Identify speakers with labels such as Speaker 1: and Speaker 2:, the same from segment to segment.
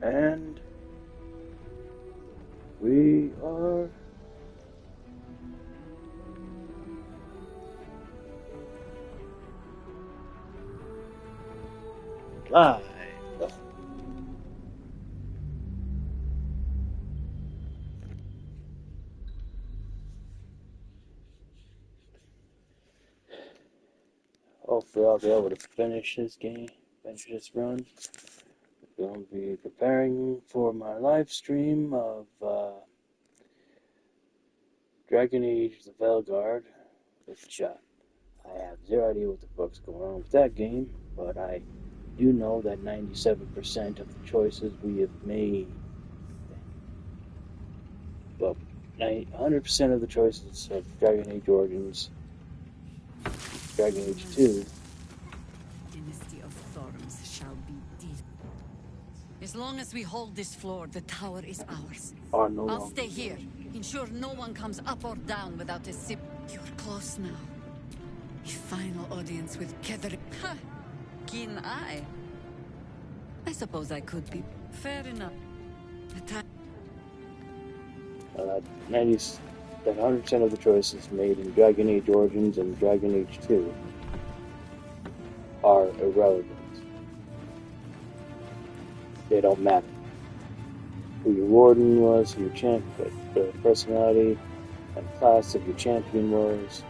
Speaker 1: And we are live. Hopefully I'll be able to finish this game, finish this run. I'm going to be preparing for my live stream of Dragon Age the Veilguard, which I have zero idea what the fuck's going on with that game, but I do know that 97% of the choices we have made, well, 100% of the choices of Dragon Age Origins, Dragon Age 2,
Speaker 2: Dynasty of Thorns shall be deep. As long as we hold this floor, the tower is ours.
Speaker 1: are no
Speaker 2: I'll
Speaker 1: longer.
Speaker 2: stay here. Ensure no one comes up or down without a sip. You're close now. A final audience with Kether. Ha! Keen eye. I suppose I could be. Fair enough. The time.
Speaker 1: 100% of the choices made in Dragon Age Origins and Dragon Age 2 are irrelevant. They don't matter. Who your warden was, who your champion, the personality and class of your champion was.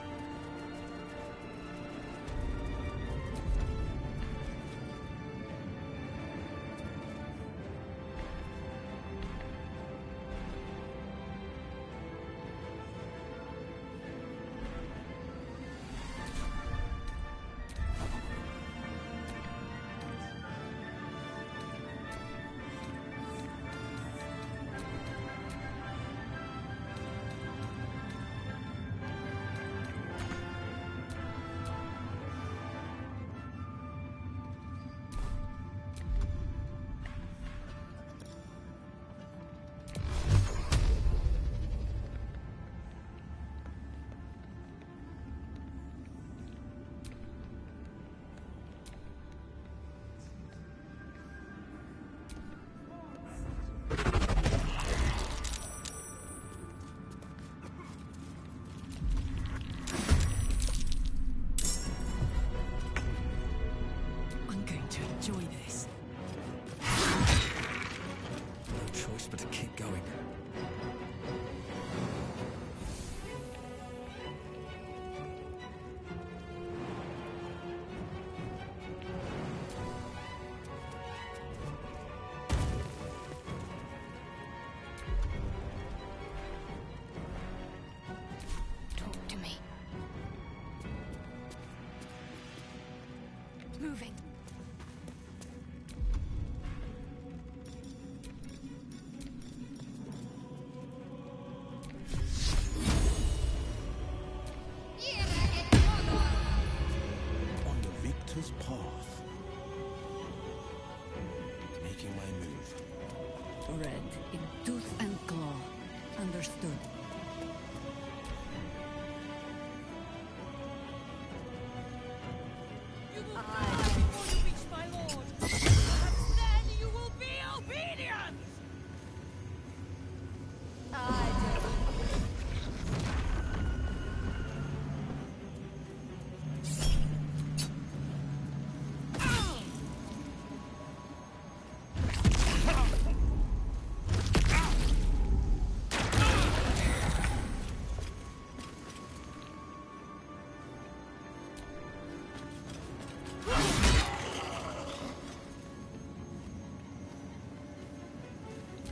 Speaker 2: Enjoy this.
Speaker 3: No choice but to keep going.
Speaker 4: Talk to me. Moving.
Speaker 3: Path. Making my move.
Speaker 2: Red in tooth and claw. Understood.
Speaker 5: You will die before you reach my lord. And then you will be obedient.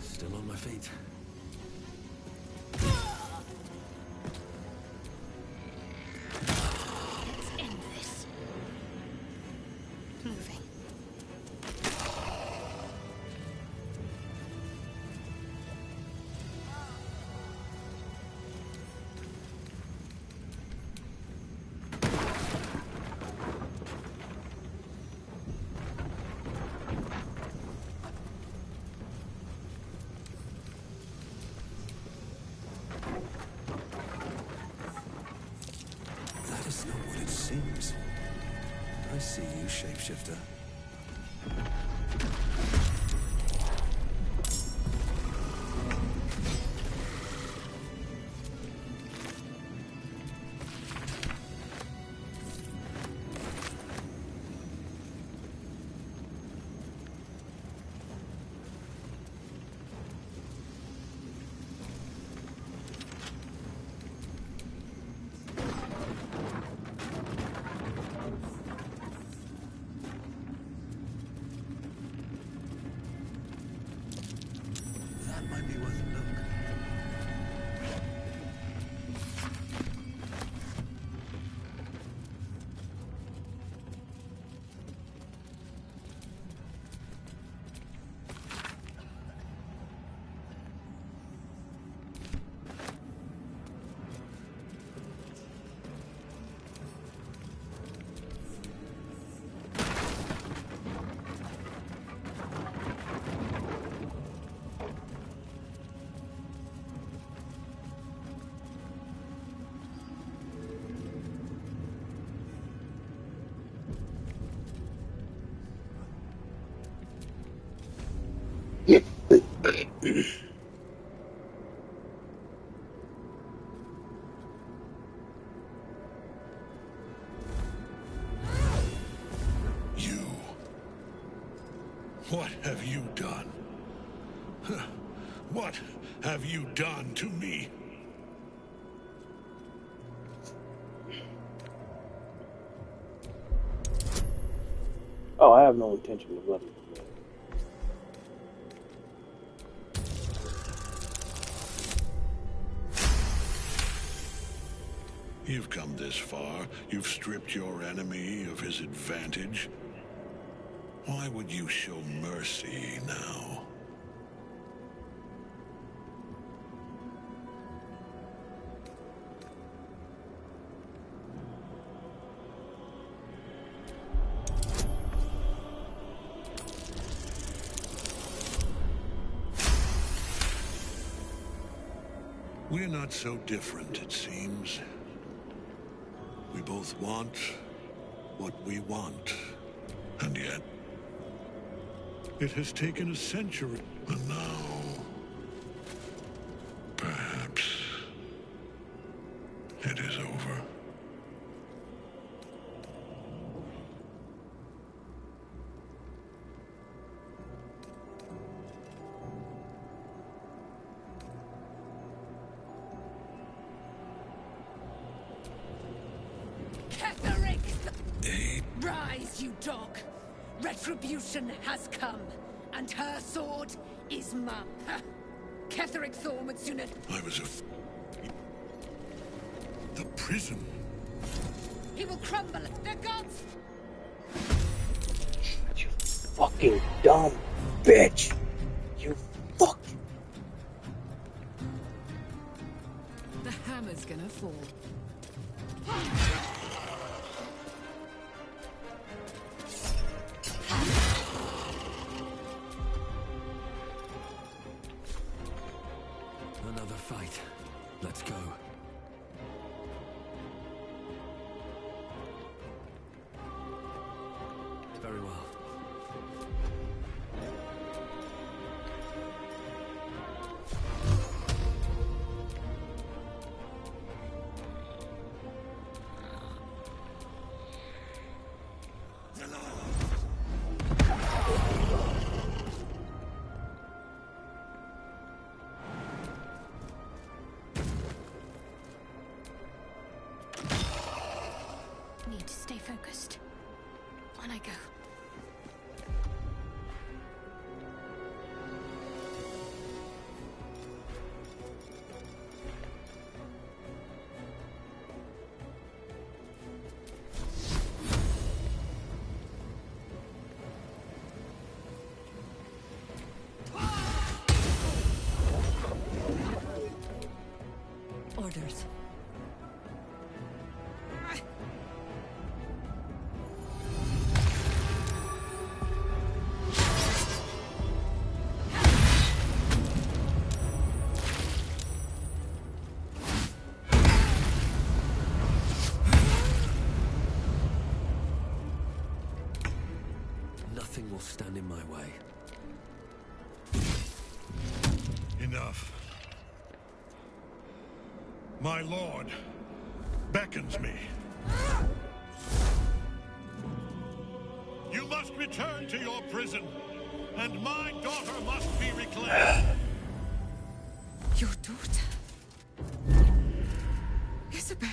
Speaker 3: Still on my feet.
Speaker 4: Let's end this. Moving.
Speaker 3: That's not what it seems. I see you, shapeshifter. Might be worth a look.
Speaker 6: You. What have you done? Huh. What have you done to me?
Speaker 1: Oh, I have no intention of letting him live.
Speaker 6: You've come this far. You've stripped your enemy of his advantage. Why would you show mercy now? We're not so different, it seems. We both want what we want. And yet, it has taken a century. And now, perhaps, it is over.
Speaker 5: Rise, you dog! Retribution has come, and her sword is mine. Ketheric Thorn would sooner...
Speaker 6: I was the prison.
Speaker 5: He will crumble. The gods...
Speaker 1: You fucking dumb bitch! You fuck!
Speaker 2: The hammer's gonna fall.
Speaker 3: Another fight. Let's go. Very well.
Speaker 4: Need to stay focused. On I go.
Speaker 2: Orders.
Speaker 3: Nothing will stand in my way.
Speaker 6: Enough. My lord beckons me. You must return to your prison, and my daughter must be reclaimed.
Speaker 2: Your daughter? Isabel.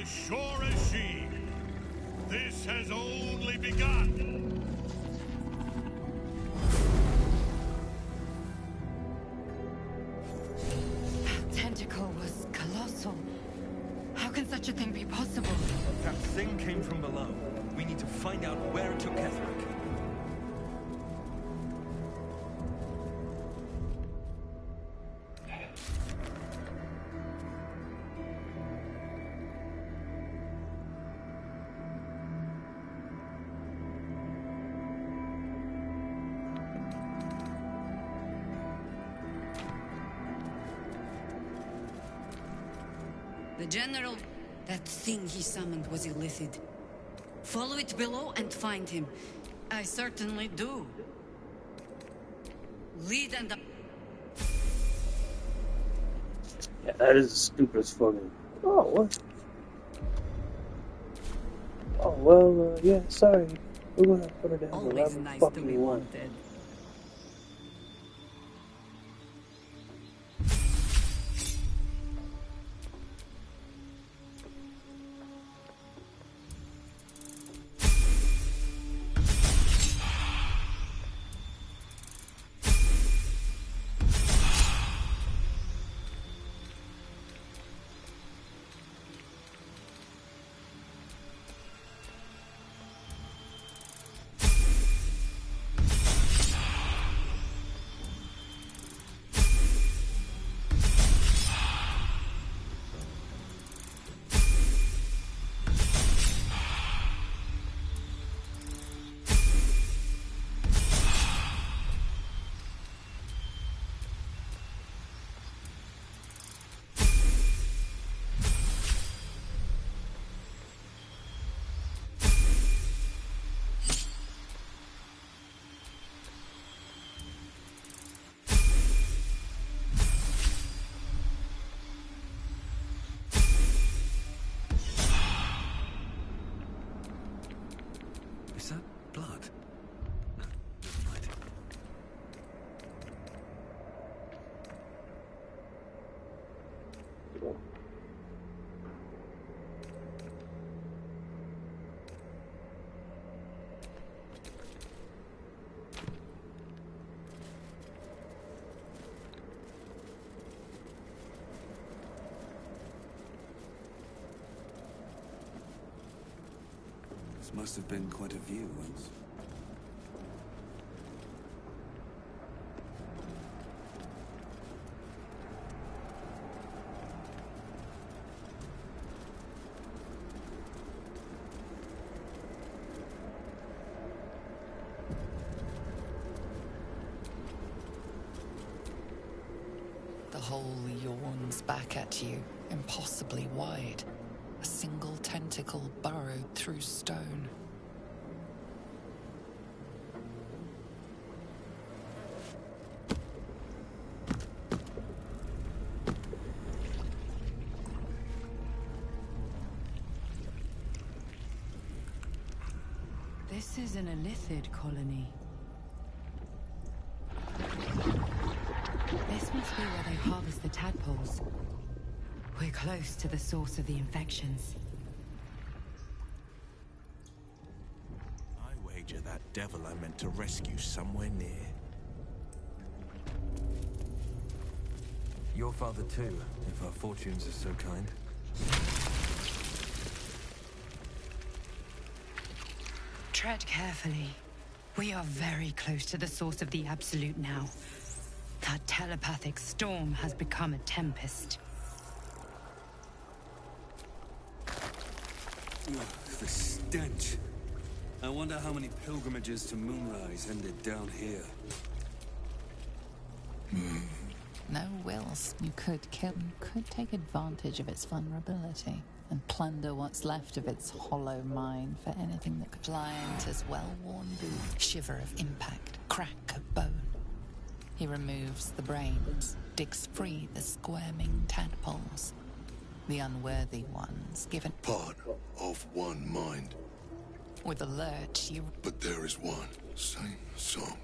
Speaker 6: as sure as she. This has only begun.
Speaker 2: That tentacle was colossal. How can such a thing be possible?
Speaker 7: That thing came from below. We need to find out where it took Ketherick.
Speaker 2: The General... That thing he summoned was illithid. Follow it below and find him. I certainly do. Lead and...
Speaker 1: Yeah, that is the stupidest fucking... Oh, what? Oh, well, yeah, sorry. We're gonna put her down to
Speaker 2: Always
Speaker 1: whatever
Speaker 2: nice
Speaker 1: fuck
Speaker 2: to
Speaker 1: you
Speaker 2: be
Speaker 1: want.
Speaker 2: wanted.
Speaker 3: Is that blood? No, never mind. This must have been quite a view once.
Speaker 8: The hole yawns back at you, impossibly wide. A single tentacle burrowed through stone.
Speaker 2: This is an illithid colony. This must be where they harvest the tadpoles. We're close to the source of the infections.
Speaker 9: I wager that devil I meant to rescue somewhere near.
Speaker 3: Your father too, if our fortunes are so kind.
Speaker 2: Tread carefully. We are very close to the source of the Absolute now. That telepathic storm has become a tempest.
Speaker 3: Ugh, the stench. I wonder how many pilgrimages to Moonrise ended down here.
Speaker 8: No wills. You could kill, could take advantage of its vulnerability and plunder what's left of its hollow mind for anything that could Liant's well-worn boot. Shiver of impact, crack of bone. He removes the brains, digs free the squirming tadpoles. The unworthy ones given
Speaker 6: Part of one mind,
Speaker 8: with a lurch. You
Speaker 6: but there is one same song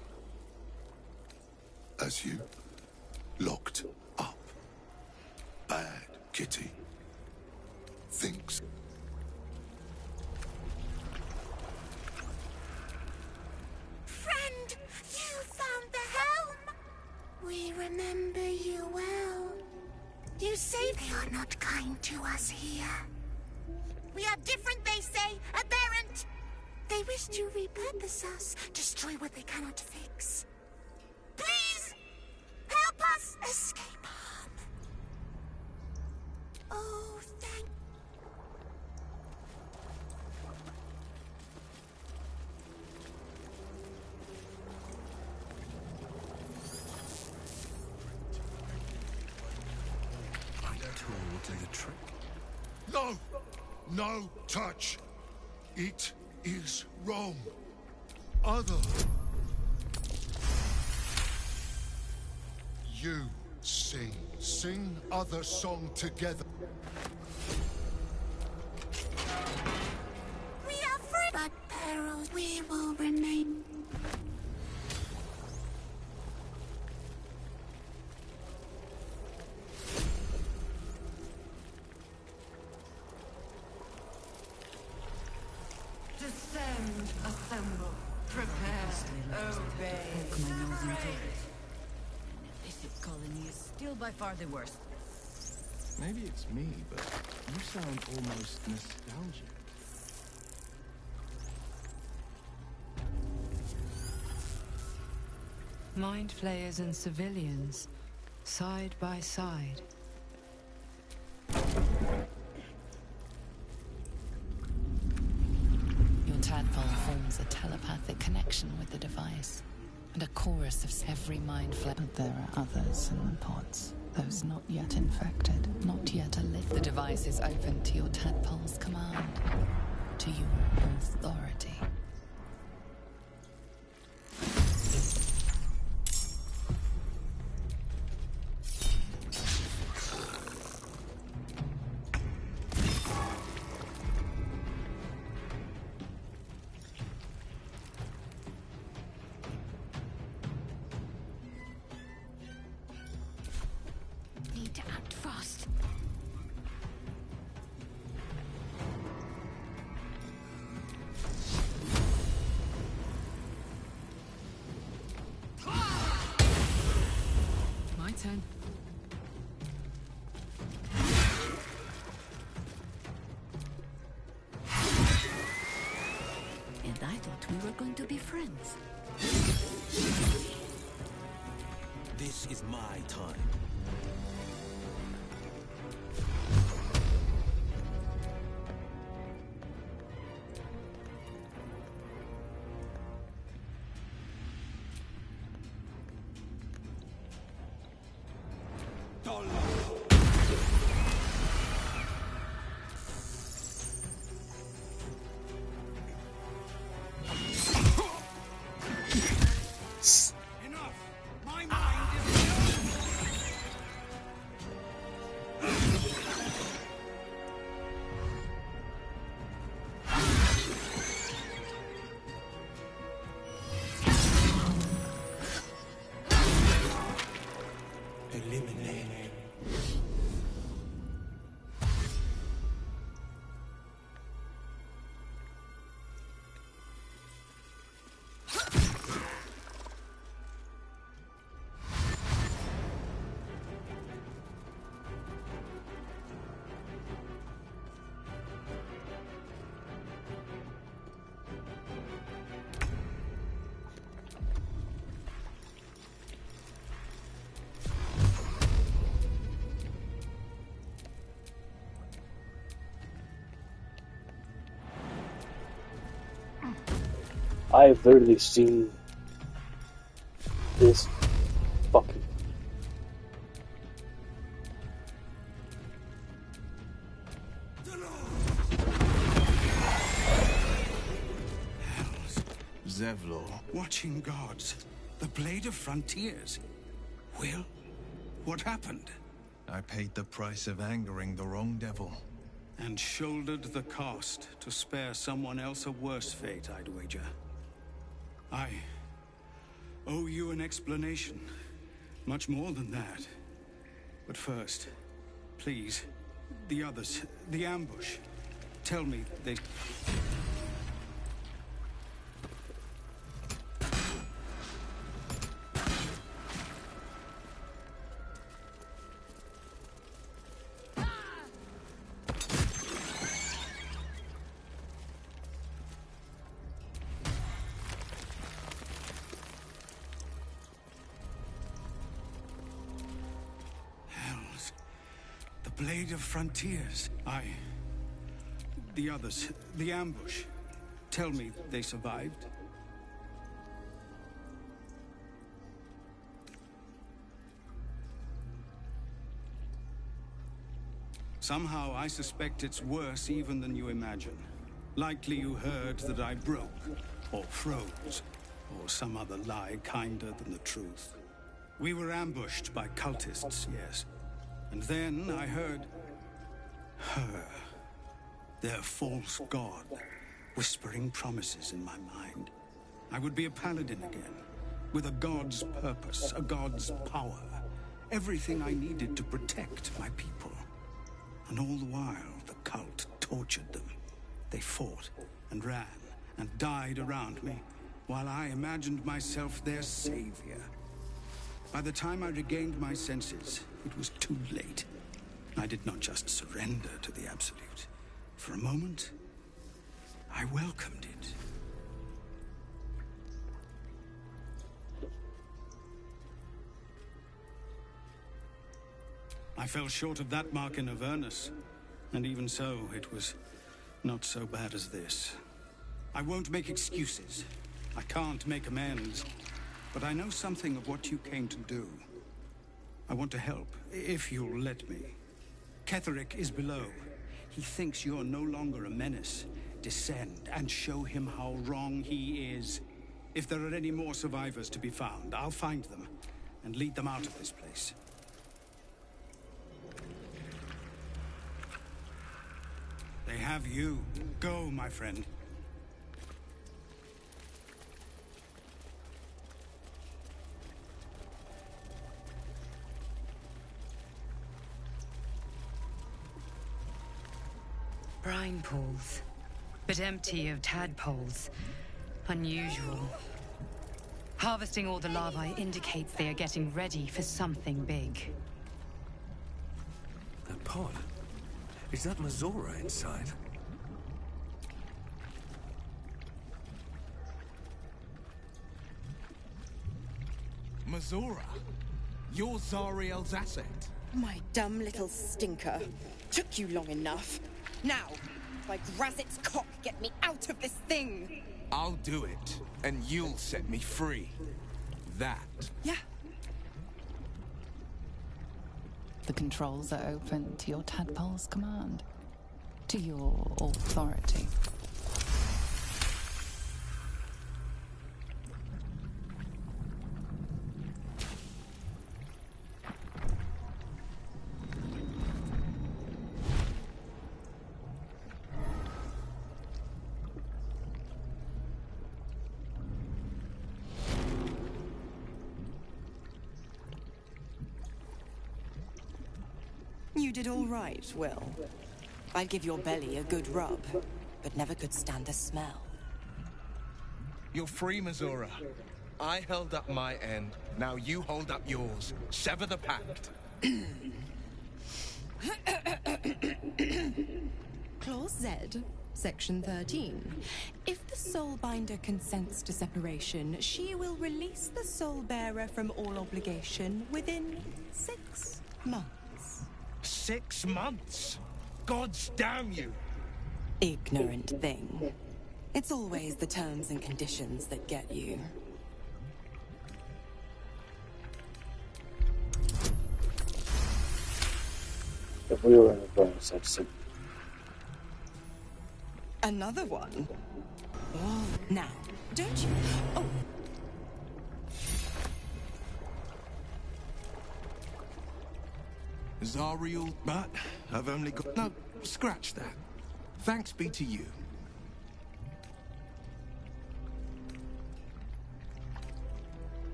Speaker 6: as you. Locked up. Bad kitty. Thinks
Speaker 4: remember you well. You say they are not kind to us here. We are different, they say, aberrant. They wish to repurpose us, destroy what they cannot fix. Please, help us escape harm. Oh, thank.
Speaker 3: Tool do the trick.
Speaker 6: No! No touch! It is wrong. Other. You sing. Sing other song together.
Speaker 4: We are free, but peril we will remain.
Speaker 5: Descend, assemble, prepare, obey.
Speaker 2: Poke my nose into it. An illicit colony is still by far the worst.
Speaker 9: Maybe it's me, but you sound almost nostalgic.
Speaker 10: Mind flayers and civilians, side by side.
Speaker 8: Your tadpole forms a telepathic connection with the device, and a chorus of every mind flayer. But there are others in the pods, those not yet infected, not yet alit. The device is open to your tadpole's command, to your authority.
Speaker 4: Need to act fast.
Speaker 2: My turn. And I thought we were going to be friends.
Speaker 3: This is my time.
Speaker 7: Enough! My mind is...
Speaker 3: Eliminate.
Speaker 1: I've literally seen this fucking.
Speaker 3: Zevlor. Watching gods. The Blade of Frontiers. Will? What happened?
Speaker 9: I paid the price of angering the wrong devil.
Speaker 3: And shouldered the cost to spare someone else a worse fate, I'd wager. I owe you an explanation. Much more than that. But first, please, the others, the ambush. Tell me they... Blade of Frontiers. The others, the ambush. Tell me they survived. Somehow I suspect it's worse even than you imagine. Likely you heard that I broke, or froze, or some other lie kinder than the truth. We were ambushed by cultists, yes. And then I heard her, their false god, whispering promises in my mind. I would be a paladin again, with a god's purpose, a god's power. Everything I needed to protect my people. And all the while, the cult tortured them. They fought and ran and died around me, while I imagined myself their savior. By the time I regained my senses, it was too late. I did not just surrender to the Absolute. For a moment, I welcomed it. I fell short of that mark in Avernus, and even so, it was not so bad as this. I won't make excuses. I can't make amends. But I know something of what you came to do. I want to help, if you'll let me. Ketherick is below. He thinks you're no longer a menace. Descend and show him how wrong he is. If there are any more survivors to be found, I'll find them and lead them out of this place. They have you. Go, my friend.
Speaker 10: Brine pools, but empty of tadpoles. Unusual. Harvesting all the larvae indicates they are getting ready for something big.
Speaker 7: That pod? Is that Mazora inside?
Speaker 9: Mazora? You're Zariel's asset.
Speaker 11: My dumb little stinker. Took you long enough. Now, by Grazit's cock, get me out of this thing!
Speaker 9: I'll do it, and you'll set me free. That.
Speaker 11: Yeah.
Speaker 8: The controls are open to your tadpole's command, to your authority.
Speaker 11: You did all right, Will. I'd give your belly a good rub, but never could stand the smell.
Speaker 9: You're free, Mazora. I held up my end. Now you hold up yours. Sever the pact.
Speaker 11: Clause Z, Section 13. If the Soulbinder consents to separation, she will release the Soulbearer from all obligation within 6 months.
Speaker 9: 6 months? Gods damn you!
Speaker 11: Ignorant thing. It's always the terms and conditions that get you.
Speaker 1: If we were in a bonus episode.
Speaker 11: Another one? Oh, now, don't you... Oh!
Speaker 9: Zariel, but I've only got... No, scratch that. Thanks be to you.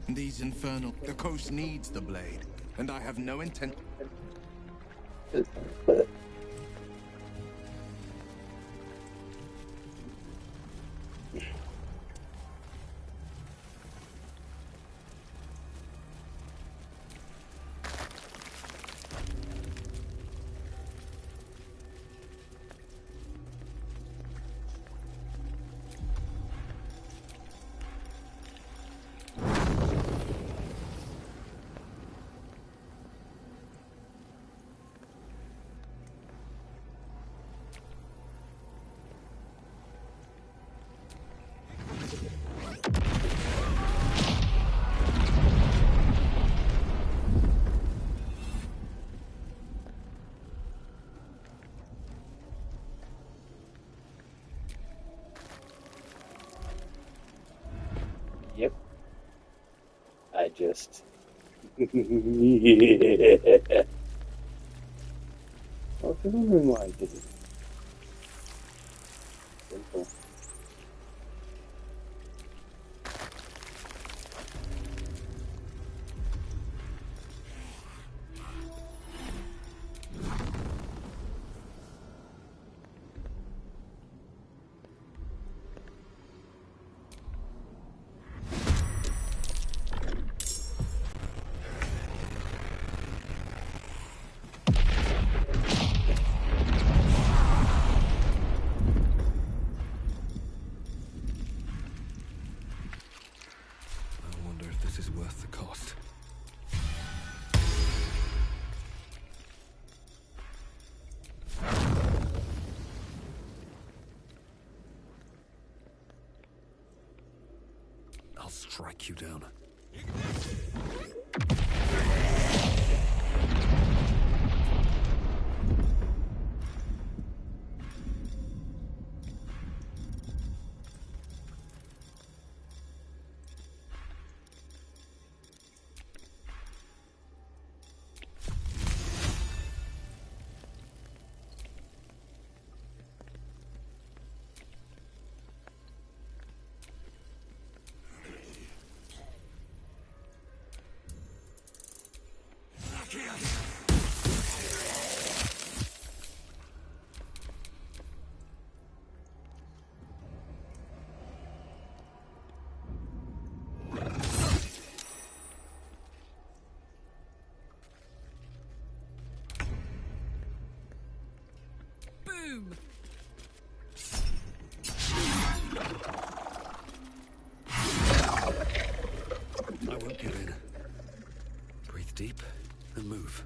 Speaker 9: These infernal... The coast needs the blade, and I have no intent...
Speaker 1: just. Yeah. Well, if you're wondering why I did it, simple.
Speaker 7: I wonder if this is worth the cost. I'll strike you down.
Speaker 2: Boom!
Speaker 7: I won't give in. Breathe deep and move.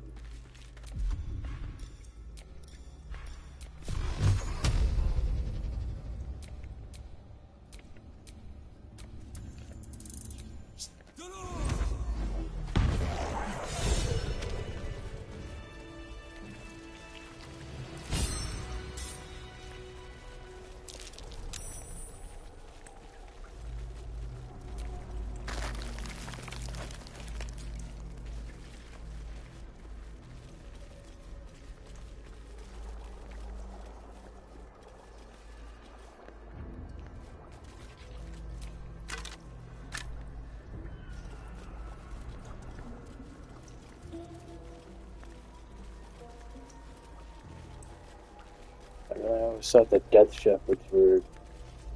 Speaker 1: I always thought that death shepherds were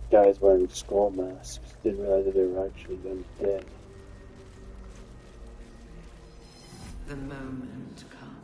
Speaker 1: guys wearing skull masks. Didn't realize that they were actually undead.
Speaker 2: The moment comes.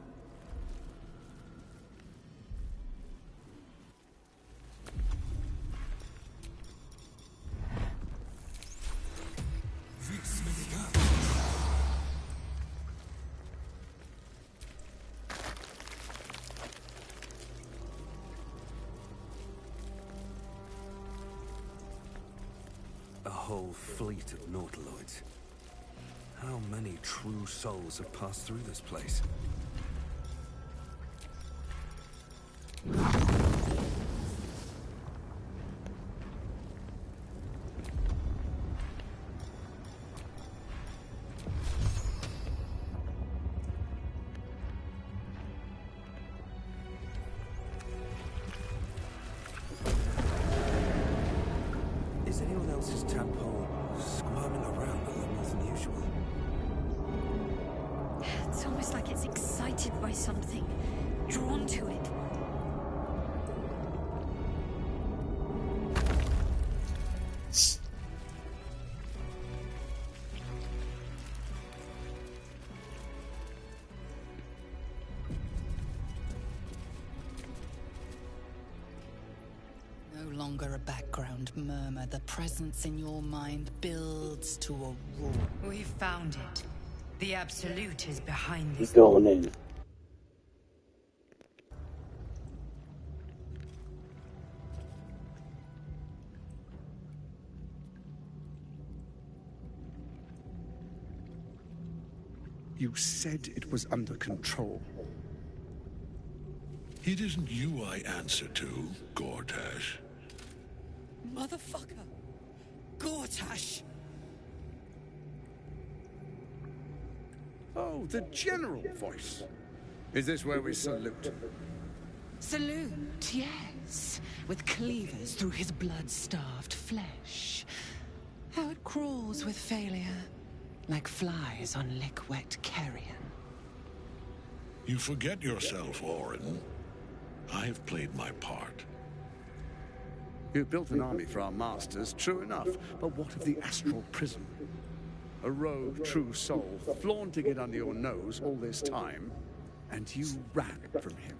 Speaker 7: A whole fleet of nautiloids. How many true souls have passed through this place? Is anyone else's tadpole squirming around a lot more than usual?
Speaker 2: It's almost like it's excited by something, drawn to it.
Speaker 8: No longer a background murmur. The presence in your mind builds to a roar.
Speaker 10: We've found it. The Absolute is behind
Speaker 1: He's
Speaker 10: this.
Speaker 1: going in.
Speaker 12: You said it was under control.
Speaker 6: It isn't you I answer to, Gortash.
Speaker 5: Motherfucker! Gortash!
Speaker 12: Oh, the general voice. Is this where we salute?
Speaker 11: Salute, yes, with cleavers through his blood-starved flesh. How it crawls with failure, like flies on lick-wet carrion.
Speaker 6: You forget yourself, Orin. I have played my part.
Speaker 12: You've built an army for our masters, true enough, but what of the astral prison? A rogue true soul flaunting it under your nose all this time, and you ran from him.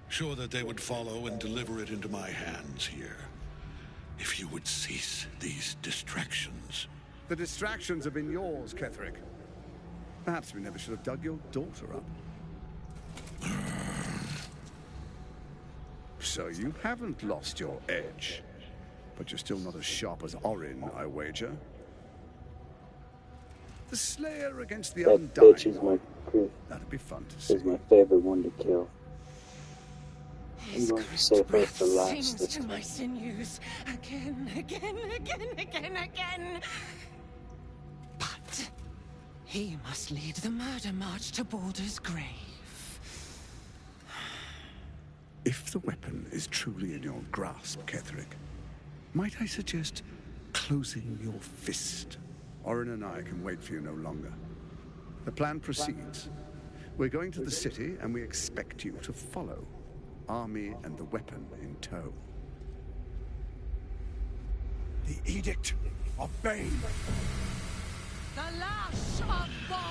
Speaker 6: Sure that they would follow and deliver it into my hands here. If you would cease these distractions.
Speaker 12: The distractions have been yours, Ketherick. Perhaps we never should have dug your daughter up. So you haven't lost your edge. But you're still not as sharp as Orin, I wager. The Slayer against the
Speaker 1: That
Speaker 12: Undying.
Speaker 1: bitch is my
Speaker 12: That'd be fun to see.
Speaker 1: is my favorite one to kill. I'm
Speaker 11: His
Speaker 1: going to
Speaker 11: great
Speaker 1: save her
Speaker 11: breath
Speaker 1: for last
Speaker 11: sings
Speaker 1: this
Speaker 11: to my
Speaker 1: time.
Speaker 11: sinews again. But he must lead the murder march to Baulders' grave.
Speaker 12: If the weapon is truly in your grasp, Ketherick, might I suggest closing your fist? Orin and I can wait for you no longer. The plan proceeds. We're going to the city, and we expect you to follow. Army and the weapon in tow.
Speaker 13: The Edict of Bane.
Speaker 11: The lash of Baal!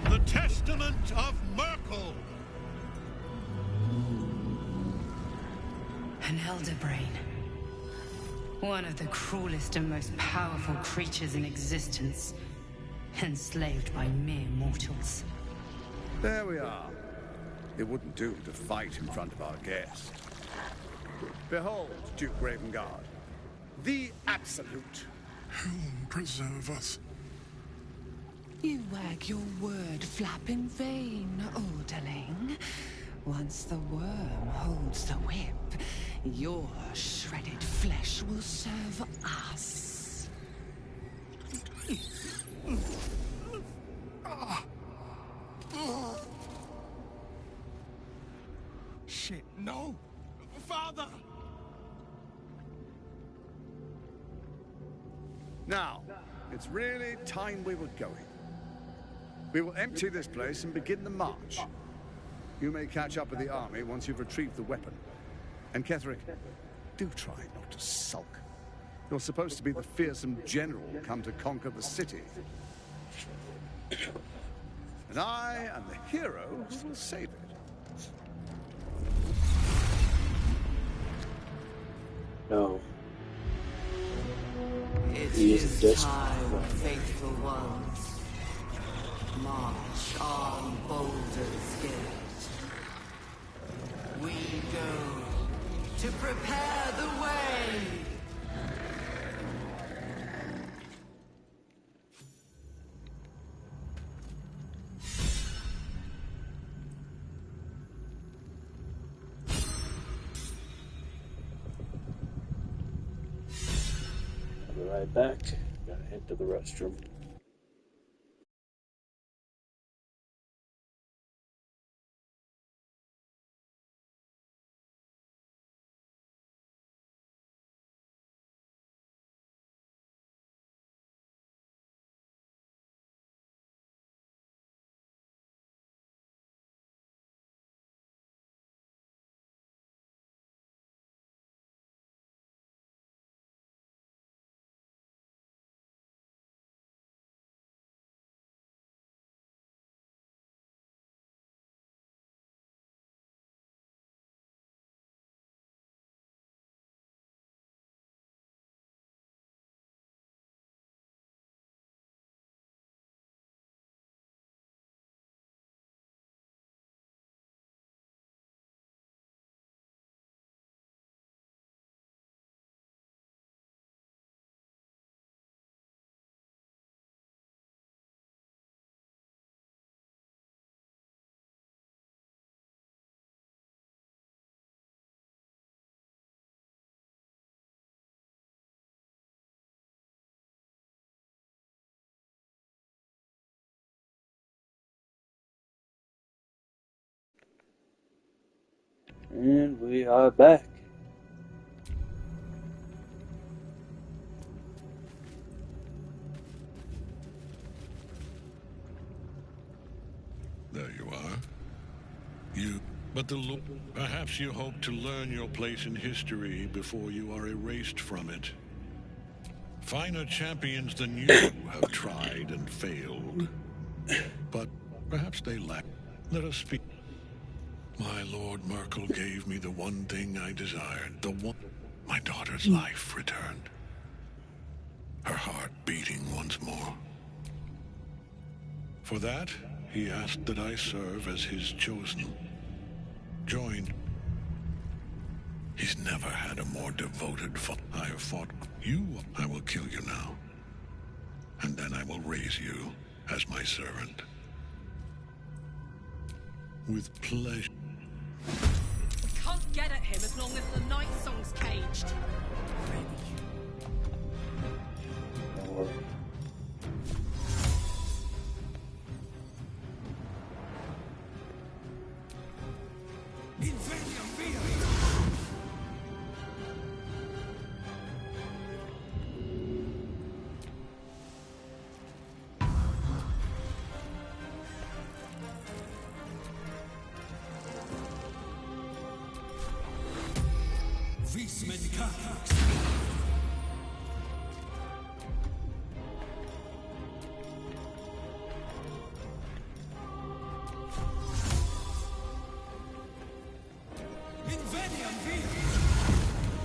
Speaker 6: The Testament of Merkel!
Speaker 10: An elder brain. One of the cruelest and most powerful creatures in existence. Enslaved by mere mortals.
Speaker 12: There we are. It wouldn't do to fight in front of our guest. Behold, Duke Ravengard. The Absolute.
Speaker 6: Whom preserve us?
Speaker 11: You wag your word flap in vain, Alderling. Once the worm holds the whip, your shredded flesh will serve us.
Speaker 9: Shit, no! Father!
Speaker 12: Now, it's really time we were going. We will empty this place and begin the march. You may catch up with the army once you've retrieved the weapon. And Ketherick, do try not to sulk. You're supposed to be the fearsome general come to conquer the city. And I am the hero who will save it.
Speaker 1: No.
Speaker 14: It
Speaker 1: He is
Speaker 14: is
Speaker 1: just
Speaker 14: time, faithful ones. March on Baulders Gate. We go to prepare the way.
Speaker 1: I'll be right back. Gotta head to the restroom. And we are back.
Speaker 6: There you are. But perhaps you hope to learn your place in history before you are erased from it. Finer champions than you have tried and failed. But perhaps they lack. Let us speak. My Lord Merkel gave me the one thing I desired. My daughter's life returned. Her heart beating once more. For that, he asked that I serve as his chosen. Joined. He's never had a more devoted foe. I have fought you. I will kill you now. And then I will raise you as my servant. With pleasure.
Speaker 5: We can't get at him as long as the night song's caged.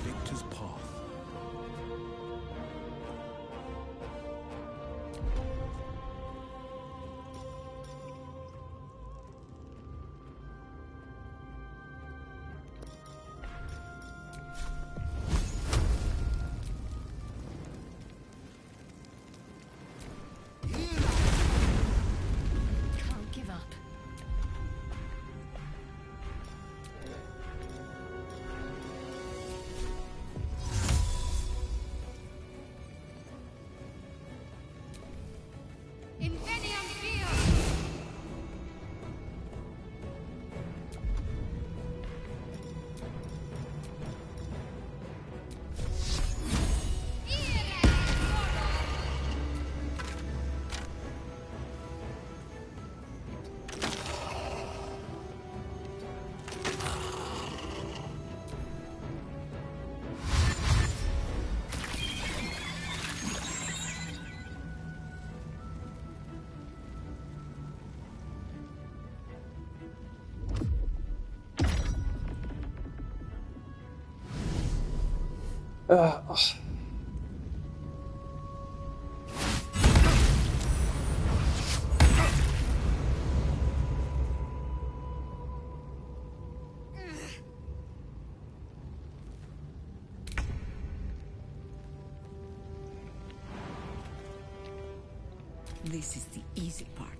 Speaker 7: Victor's path.
Speaker 2: Can't give up.
Speaker 4: Inveniam Via!
Speaker 2: This is the easy part.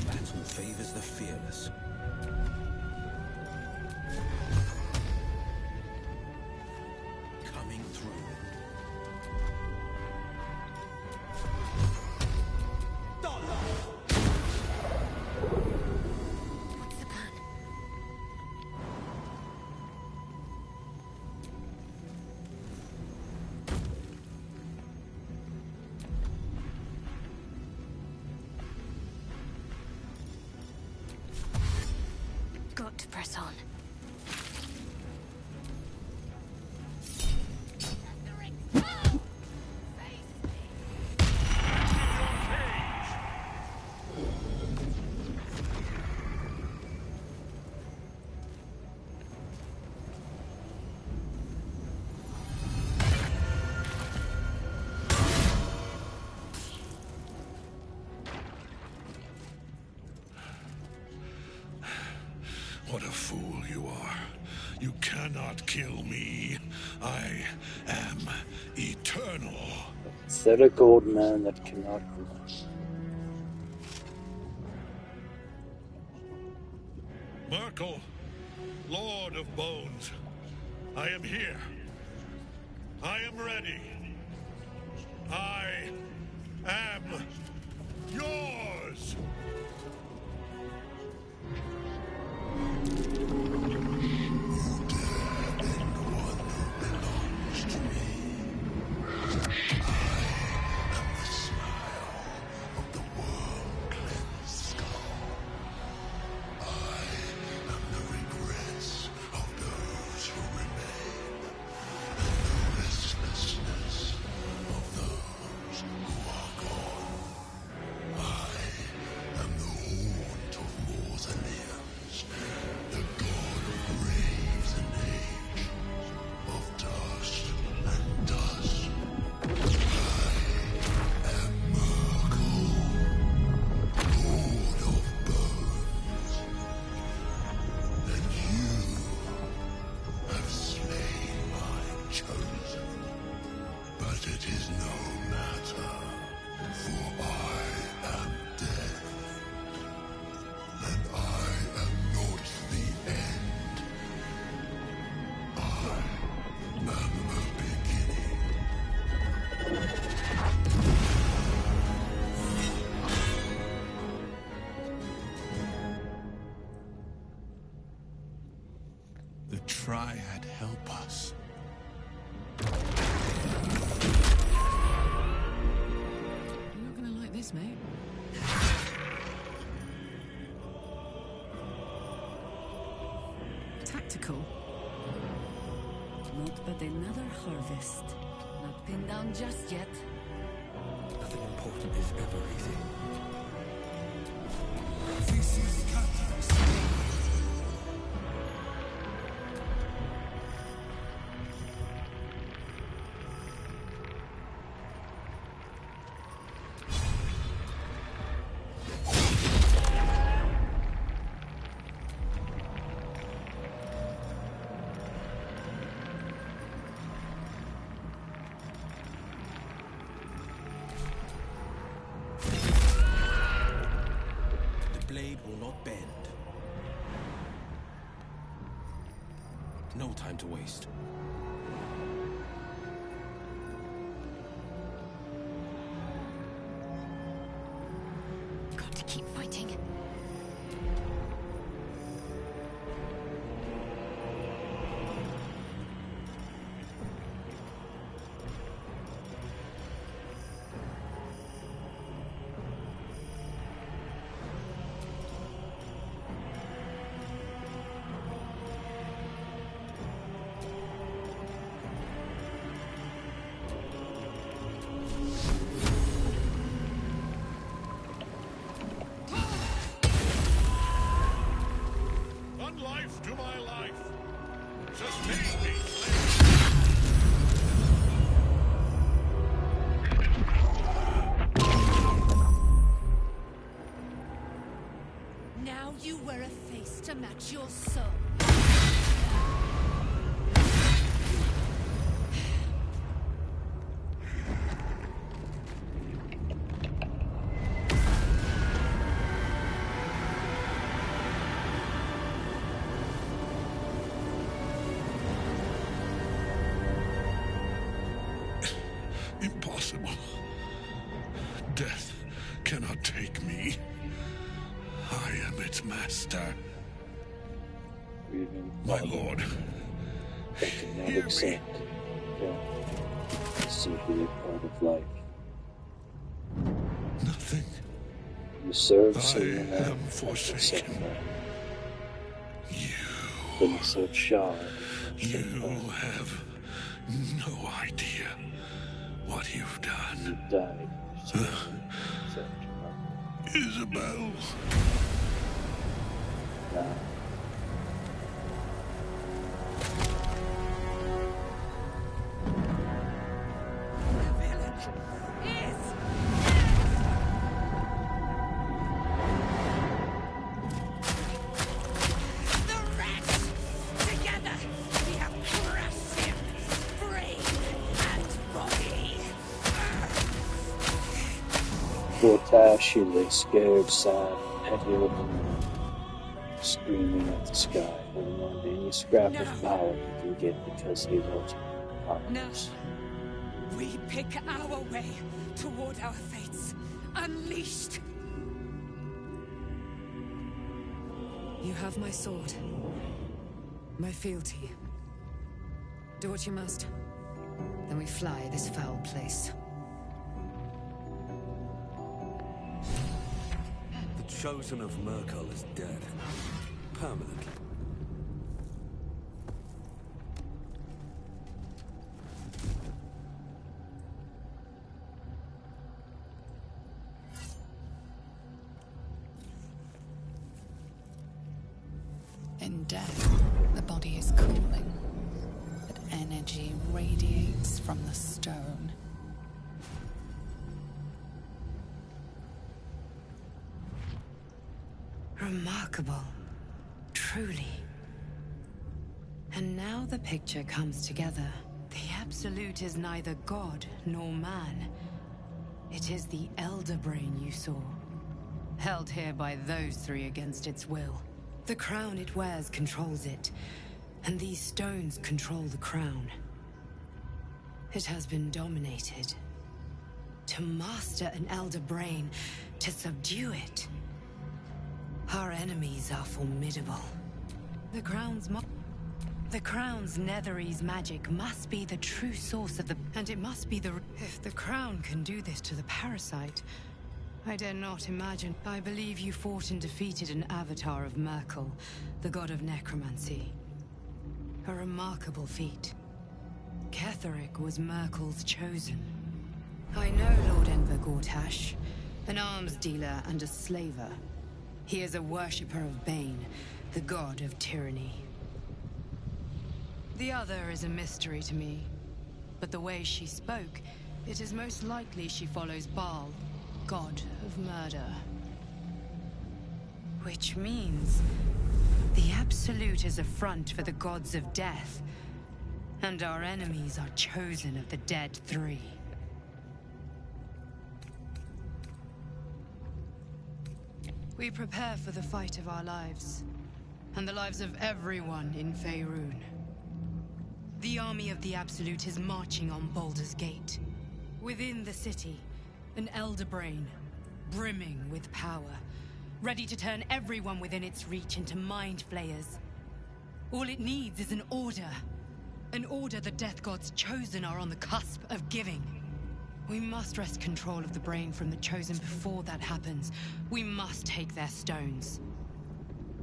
Speaker 7: Battle favors the fearless. Coming through.
Speaker 4: What's the plan?
Speaker 2: Got to press on.
Speaker 6: What a fool you are. You cannot kill me. I am eternal.
Speaker 1: pathetic old man that cannot run.
Speaker 6: Merkel, Lord of Bones, I am here. I am ready. I am yours.
Speaker 9: The Triad help us.
Speaker 2: You're not gonna like this, mate. Tactical. Not but another harvest. Not pinned down just yet.
Speaker 7: Nothing important is ever easy.
Speaker 13: This is Catherick's.
Speaker 9: The blade will not bend. No time to waste.
Speaker 2: Got to keep fighting.
Speaker 6: One life to my life. Sustain me, slave.
Speaker 5: Now you wear a face to match your soul.
Speaker 6: Impossible. Death cannot take me. I am its master.
Speaker 1: Grieving
Speaker 6: My
Speaker 1: father
Speaker 6: lord,
Speaker 1: that cannot
Speaker 6: hear me.
Speaker 1: accept death is simply a part of life.
Speaker 6: Nothing.
Speaker 1: You serve
Speaker 6: I
Speaker 1: someone
Speaker 6: am
Speaker 1: else
Speaker 6: forsaken.
Speaker 1: Been so shy.
Speaker 6: You have no idea what you've done.
Speaker 1: You died.
Speaker 6: Isabel.
Speaker 1: Now,
Speaker 5: Together, we have crushed him, brain and body.
Speaker 1: Gortash is a scared, sad, pale man screaming at the sky, holding on to any scrap of power he can get because he is ultimately powerless.
Speaker 5: We pick our way toward our fates. Unleashed! You have my sword. My fealty. Do what you must.
Speaker 10: Then we fly this foul place.
Speaker 7: The Chosen of Merkel is dead. Permanently.
Speaker 8: In death, the body is cooling, but energy radiates from the stone.
Speaker 10: Remarkable. Truly. And now the picture comes together. The Absolute is neither god nor man. It is the Elder Brain you saw. Held here by those three against its will. The crown it wears controls it, and these stones control the crown. It has been dominated. To master an Elder Brain, to subdue it. Our enemies are formidable. The crown's Netherese magic must be the true source of the... And it must be the... If the crown can do this to the parasite, I dare not imagine. I believe you fought and defeated an avatar of Merkel, the god of necromancy. A remarkable feat. Ketheric was Merkel's chosen. I know Lord Enver Gortash, an arms dealer and a slaver. He is a worshipper of Bane, the god of tyranny. The other is a mystery to me, but the way she spoke, it is most likely she follows Baal, god of murder. Which means the Absolute is a front for the gods of death, and our enemies are chosen of the dead three. We prepare for the fight of our lives, and the lives of everyone in Faerun. The army of the Absolute is marching on Baulders Gate. Within the city, an Elder Brain, brimming with power, ready to turn everyone within its reach into mind flayers. All it needs is an order. An order the Death Gods chosen are on the cusp of giving. We must wrest control of the brain from the Chosen before that happens. We must take their stones.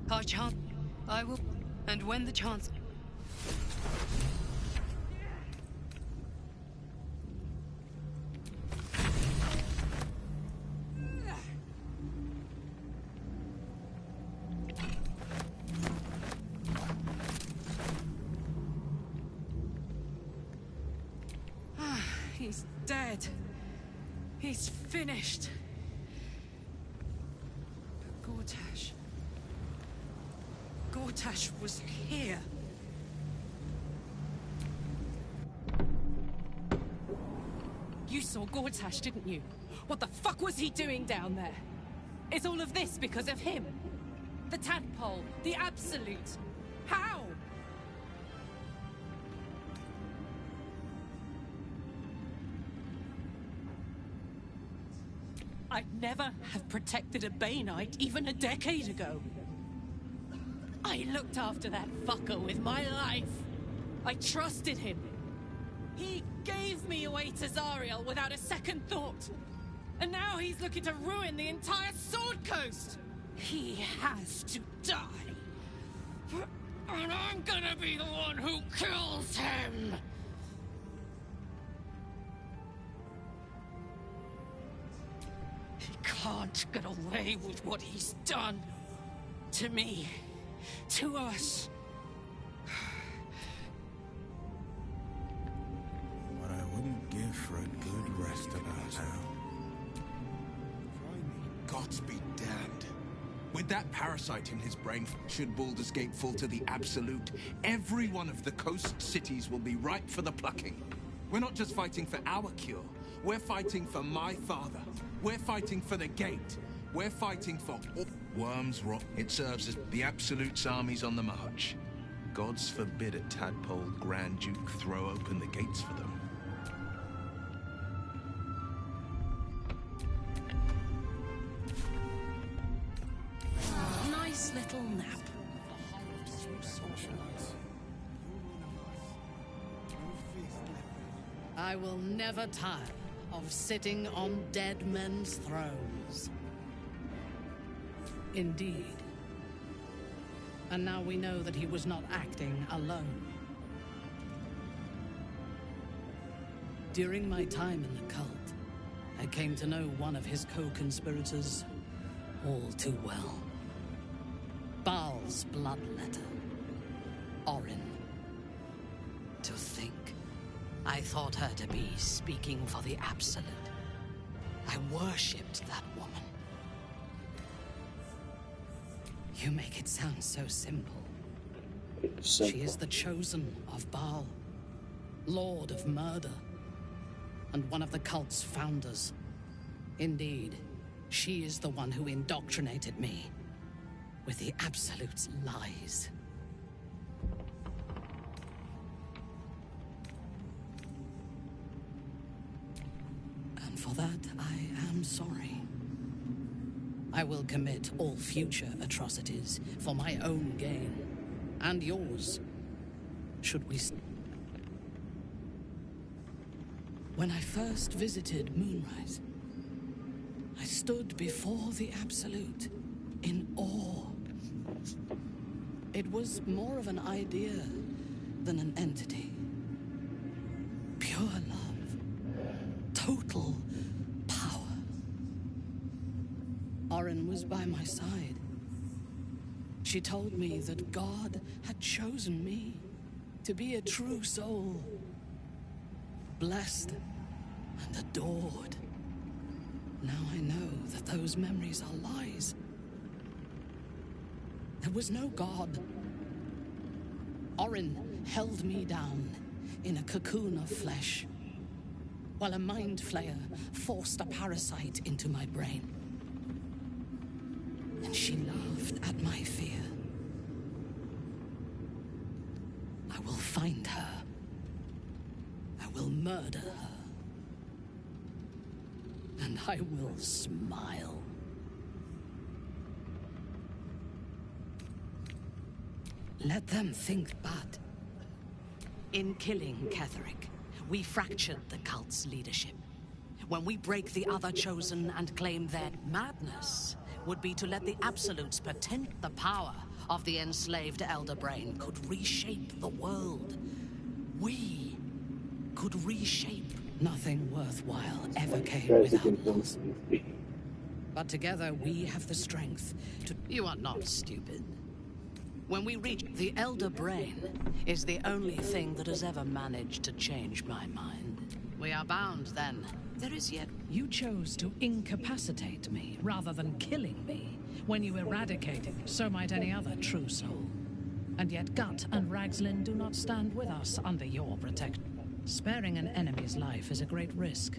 Speaker 10: Our chance... I will... And when the chance...
Speaker 5: He's dead. He's finished. But Gortash was here. You saw Gortash, didn't you? What the fuck was he doing down there? Is all of this because of him? The tadpole, the Absolute. How? I'd never have protected a Baneite even a decade ago. I looked after that fucker with my life. I trusted him. He gave me away to Zariel without a second thought. And now he's looking to ruin the entire Sword Coast. He has to die. And I'm gonna be the one who kills him. He can't get away with what he's done. To me. To us.
Speaker 3: What I wouldn't give for a good rest about town.
Speaker 9: Gods be damned. With that parasite in his brain, should Baldur's Gate fall to the Absolute, every one of the coast cities will be ripe for the plucking. We're not just fighting for our cure. We're fighting for my father. We're fighting for the gate. We're fighting for all... Worms rot. It serves as the Absolute's armies on the march. Gods forbid a tadpole Grand Duke throw open the gates for them.
Speaker 5: Nice little nap. I will never tire of sitting on dead men's thrones. Indeed. And now we know that he was not acting alone. During my time in the cult, I came to know one of his co-conspirators all too well. Baal's bloodletter, Orin. To think, I thought her to be speaking for the Absolute. I worshipped that woman. You make it sound so simple. She is the chosen of Baal, Lord of Murder, and one of the cult's founders. Indeed, she is the one who indoctrinated me with the Absolute's lies. And for that, I am sorry. I will commit all future atrocities for my own gain, and yours, should we... When I first visited Moonrise, I stood before the Absolute in awe. It was more of an idea than an entity. Pure love. Total power. Orin was by my side. She told me that God had chosen me to be a true soul. Blessed and adored. Now I know that those memories are lies. There was no God. Orin held me down in a cocoon of flesh, while a mind flayer forced a parasite into my brain. And she laughed at my fear. I will find her. I will murder her. And I will smile. Let them think bad. In killing Ketheric, we fractured the cult's leadership. When we break the other chosen and claim their madness would be to let the Absolutes pretend the power of the enslaved Elder Brain could reshape the world. We could reshape. Nothing worthwhile ever came without loss. But together we have the strength to... You are not stupid. When we reach the Elder Brain is the only thing that has ever managed to change my mind. We are bound then. There is yet... You chose to incapacitate me rather than killing me. When you eradicated, so might any other true soul. And yet Gut and Ragslin do not stand with us under your protection. Sparing an enemy's life is a great risk.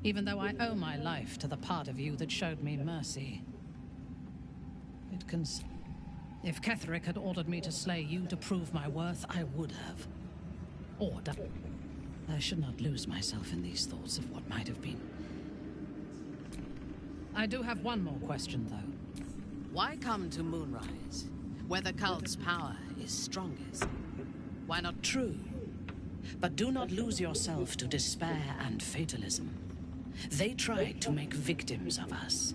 Speaker 5: Even though I owe my life to the part of you that showed me mercy. It can... If Ketheric had ordered me to slay you to prove my worth, I would have. I should not lose myself in these thoughts of what might have been. I do have one more question, though. Why come to Moonrise, where the cult's power is strongest? Why not true? But do not lose yourself to despair and fatalism. They tried to make victims of us.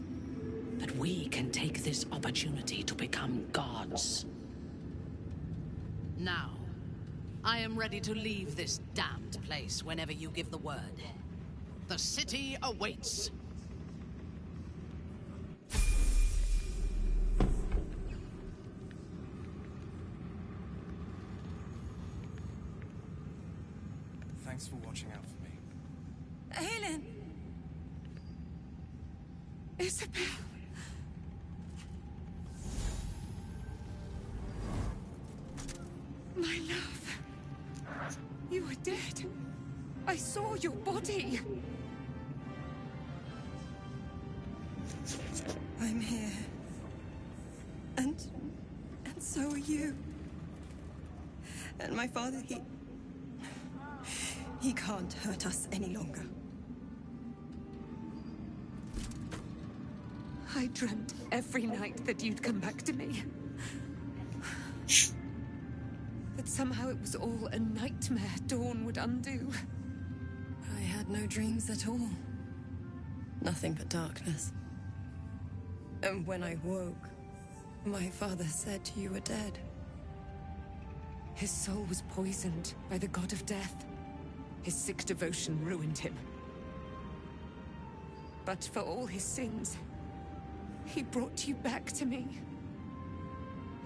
Speaker 5: But we can take this opportunity to become gods. Now, I am ready to leave this damned place whenever you give the word. The city awaits.
Speaker 15: Thanks for watching out for me.
Speaker 11: Helen! Isabel! My love. You are dead. I saw your body. I'm here. And so are you. And my father, he can't hurt us any longer. I dreamt every night that you'd come back to me. That somehow it was all a nightmare Dawn would undo. I had no dreams at all. Nothing but darkness. And when I woke, my father said you were dead. His soul was poisoned by the god of death. His sick devotion ruined him. But for all his sins, he brought you back to me.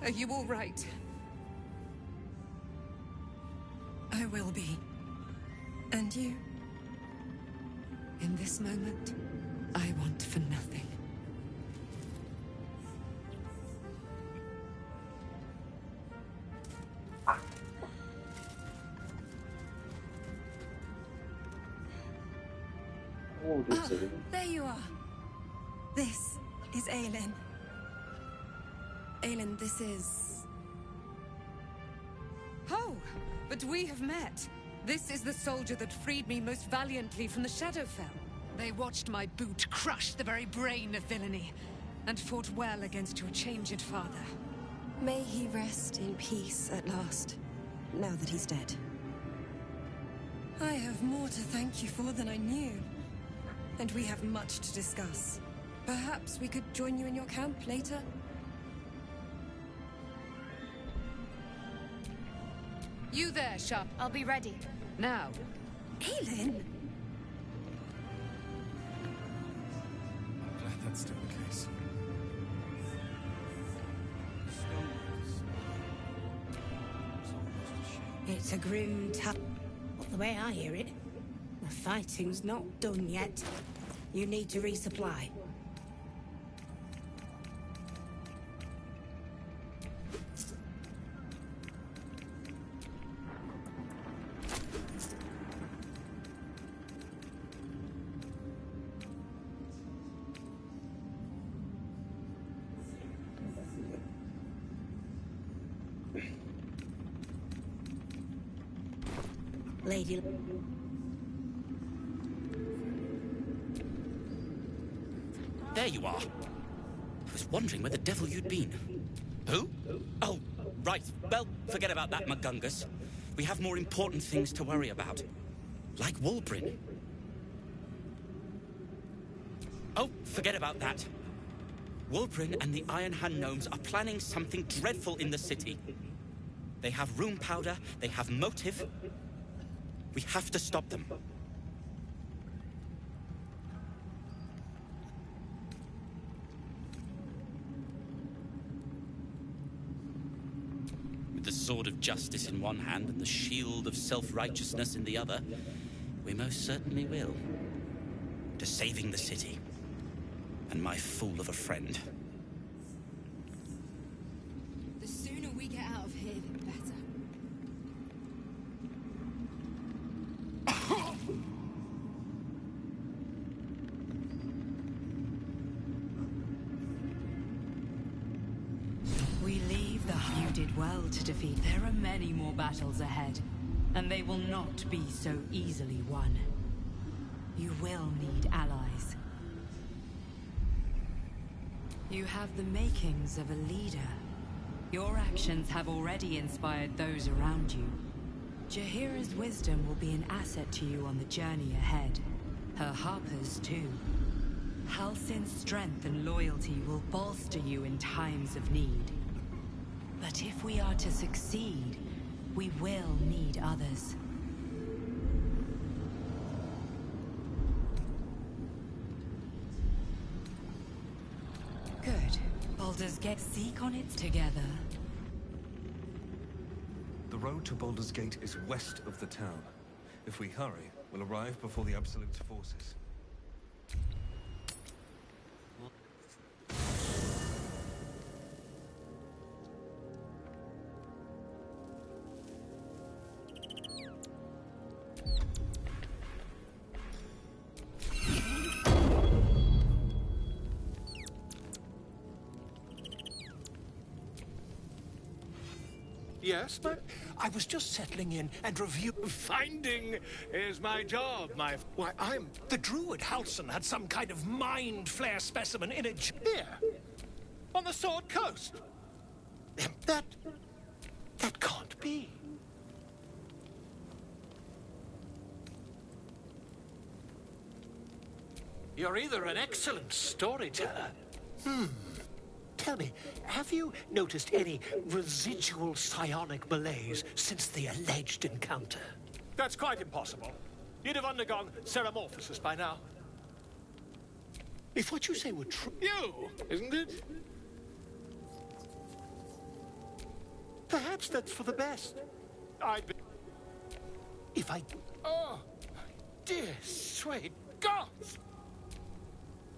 Speaker 11: Are you all right? I will be. And you? In this moment, I want for nothing. There you are. This is Aelin. Aelin, this is...
Speaker 5: Oh, but we have met. This is the soldier that freed me most valiantly from the Shadowfell. They watched my boot crush the very brain of villainy, and fought well against your changed father.
Speaker 11: May he rest in peace at last, now that he's dead. I have more to thank you for than I knew. And we have much to discuss. Perhaps we could join you in your camp later?
Speaker 5: You there, Sharp.
Speaker 16: I'll be ready.
Speaker 5: Now.
Speaker 11: Aelin!
Speaker 15: I'm glad that's still the case.
Speaker 17: It's a grim tough. Well, the way I hear it, the fighting's not done yet. You need to resupply. Lady...
Speaker 18: There you are. I was wondering where the devil you'd been. Who? Oh, right. Well, forget about that, Magungus. We have more important things to worry about. Like Wulbrin. Oh, forget about that. Wulbrin and the Iron Hand Gnomes are planning something dreadful in the city. They have room powder, they have motive. We have to stop them. With the sword of justice in one hand and the shield of self-righteousness in the other, we most certainly will. To saving the city. And my fool of a friend.
Speaker 2: The sooner we get out of here, the better.
Speaker 10: We leave the... You did well to defeat. There are many more battles ahead, and they will not be so easily won. You will need allies. You have the makings of a leader. Your actions have already inspired those around you. Jahira's wisdom will be an asset to you on the journey ahead. Her Harper's too. Halsin's strength and loyalty will bolster you in times of need. But if we are to succeed, we will need others. Good. Baulders Gate, seek on it together.
Speaker 7: The road to Baldur's Gate is west of the town. If we hurry, we'll arrive before the Absolute's forces.
Speaker 16: Yes, but I was just settling in and review. Finding is my job, my... Why, I'm... The druid Halson had some kind of mind flare specimen in a... Here, on the Sword Coast. That can't be. You're either an excellent storyteller. Tell me, have you noticed any residual psionic malaise since the alleged encounter? That's quite impossible. You'd have undergone ceramorphosis by now. If what you say were true... You, isn't it? Perhaps that's for the best. I'd be... If I... Oh, dear sweet gods!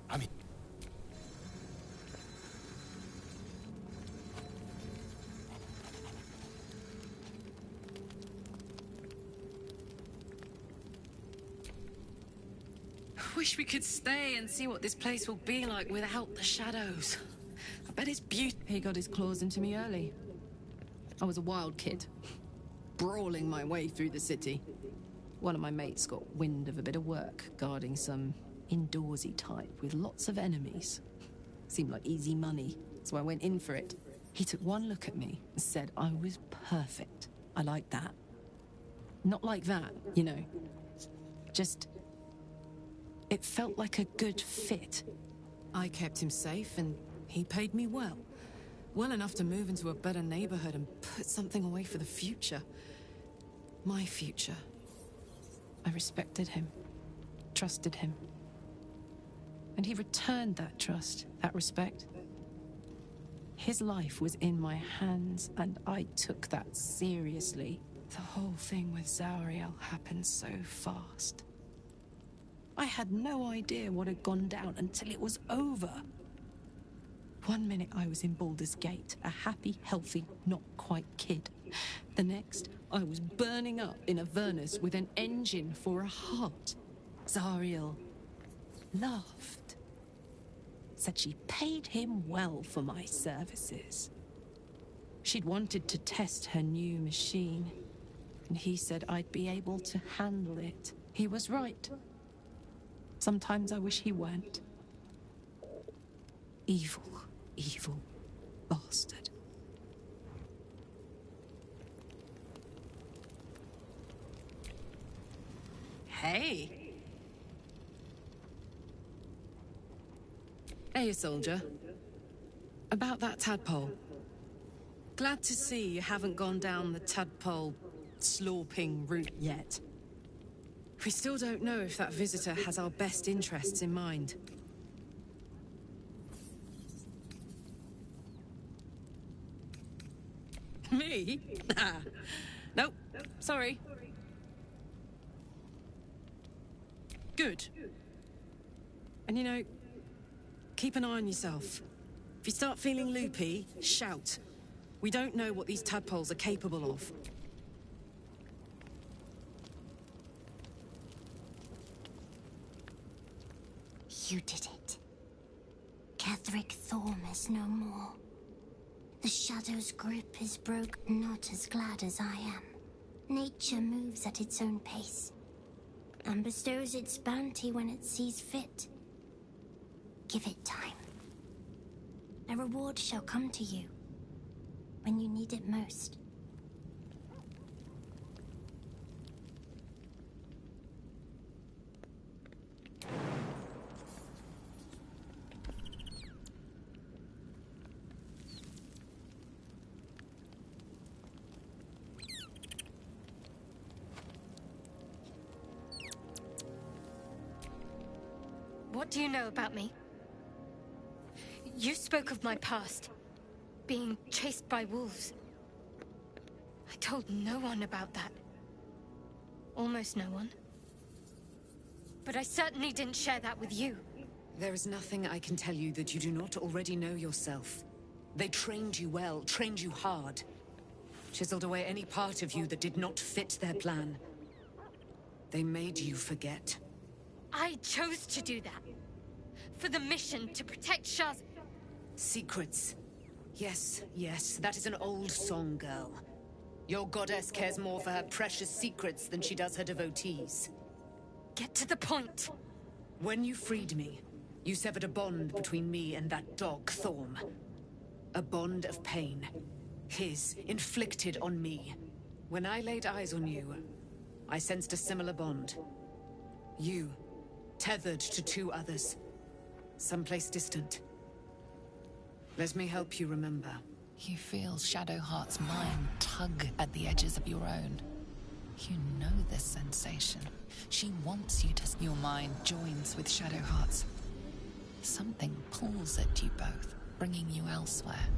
Speaker 16: I mean...
Speaker 5: Wish we could stay and see what this place will be like without the shadows. I bet it's beautiful. He got his claws into me early. I was a wild kid, brawling my way through the city. One of my mates got wind of a bit of work guarding some indoorsy type with lots of enemies. Seemed like easy money, so I went in for it. He took one look at me and said I was perfect. I like that. Not like that, you know. Just... it felt like a good fit. I kept him safe and he paid me well. Well enough to move into a better neighborhood and put something away for the future. My future. I respected him, trusted him. And he returned that trust, that respect. His life was in my hands and I took that seriously. The whole thing with Zauriel happened so fast. I had no idea what had gone down until it was over. One minute I was in Baldur's Gate, a happy, healthy, not quite kid. The next, I was burning up in Avernus with an engine for a heart. Zariel laughed. Said she paid him well for my services. She'd wanted to test her new machine, and he said I'd be able to handle it. He was right. Sometimes I wish he weren't. Evil, evil bastard. Hey. Hey, soldier. About that tadpole. Glad to see you haven't gone down the tadpole slorping route yet. We still don't know if that visitor has our best interests in mind. Me? Nope. Sorry. Good. And you know, keep an eye on yourself. If you start feeling loopy, shout. We don't know what these tadpoles are capable of.
Speaker 4: You did it. Ketheric Thorm is no more. The Shadow's grip is broken, not as glad as I am. Nature moves at its own pace, and bestows its bounty when it sees fit. Give it time. A reward shall come to you, when you need it most.
Speaker 19: What do you know about me? You spoke of my past, being chased by wolves. I told no one about that. Almost no one. But I certainly didn't share that with you.
Speaker 5: There is nothing I can tell you that you do not already know yourself. They trained you well, trained you hard. Chiseled away any part of you that did not fit their plan. They made you forget.
Speaker 19: I chose to do that. For the mission to protect Shaz.
Speaker 5: Secrets. Yes, yes, that is an old song, girl.
Speaker 20: Your goddess cares more for her precious secrets than she does her devotees.
Speaker 19: Get to the point.
Speaker 20: When you freed me, you severed a bond between me and that dog, Thorm. A bond of pain. His, inflicted on me. When I laid eyes on you, I sensed a similar bond. You, tethered to two others. Someplace distant. Let me help you remember.
Speaker 8: You feel Shadowheart's mind tug at the edges of your own. You know this sensation. She wants you to... Your mind joins with Shadowheart's. Something pulls at you both, bringing you elsewhere.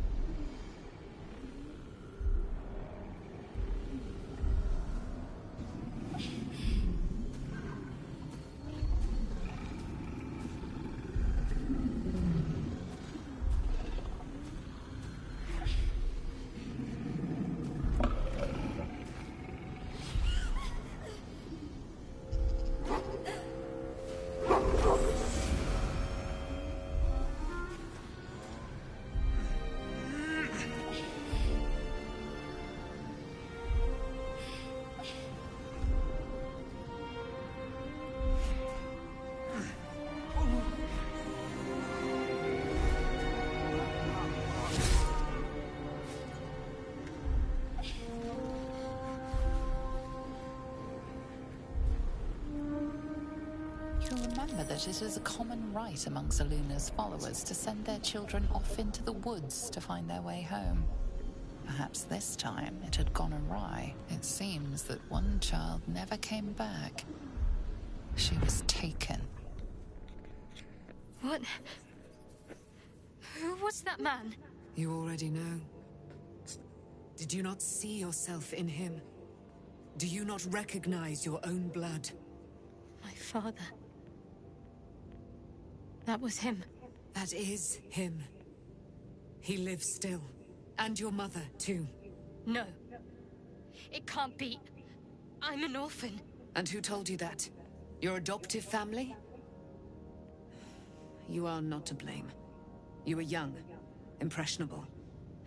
Speaker 8: Remember that it is a common rite among Zeluna's followers to send their children off into the woods to find their way home. Perhaps this time it had gone awry. It seems that one child never came back. She was taken.
Speaker 19: What? Who was that man?
Speaker 20: You already know. Did you not see yourself in him? Do you not recognize your own blood?
Speaker 19: My father. That was him.
Speaker 20: That is him. He lives still. And your mother, too.
Speaker 19: No. It can't be. I'm an orphan.
Speaker 20: And who told you that? Your adoptive family? You are not to blame. You were young, impressionable.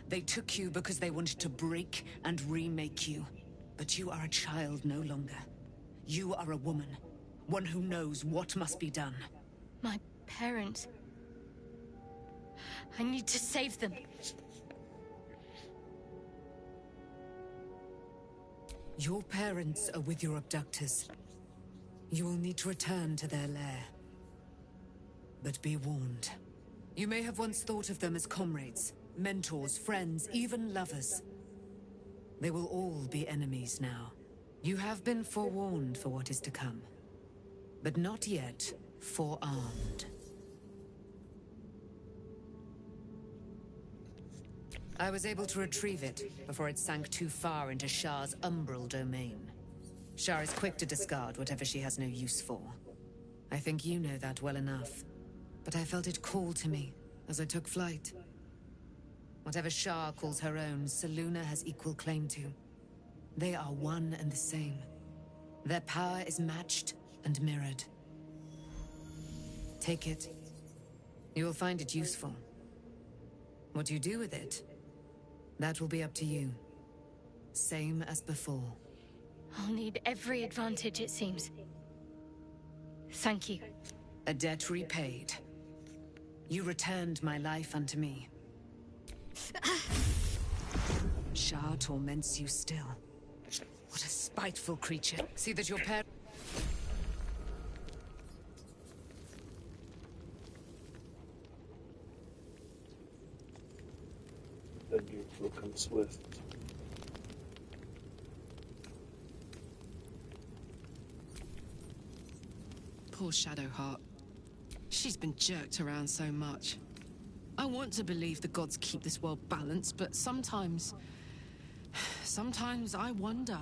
Speaker 20: They took you because they wanted to break and remake you. But you are a child no longer. You are a woman. One who knows what must be done.
Speaker 19: My parents. I need to save them.
Speaker 20: Your parents are with your abductors. You will need to return to their lair. But be warned. You may have once thought of them as comrades, mentors, friends, even lovers. They will all be enemies now. You have been forewarned for what is to come. But not yet forearmed. I was able to retrieve it before it sank too far into Shah's umbral domain. Shah is quick to discard whatever she has no use for. I think you know that well enough. But I felt it call to me as I took flight. Whatever Shah calls her own, Selûne has equal claim to. They are one and the same. Their power is matched and mirrored. Take it. You will find it useful. What you do with it, that will be up to you. Same as before.
Speaker 19: I'll need every advantage, it seems. Thank you.
Speaker 20: A debt repaid. You returned my life unto me. Shah torments you still. What a spiteful creature. See that your parents...
Speaker 1: Vengeance will come swift.
Speaker 5: Poor Shadowheart. She's been jerked around so much. I want to believe the gods keep this world balanced, but sometimes I wonder.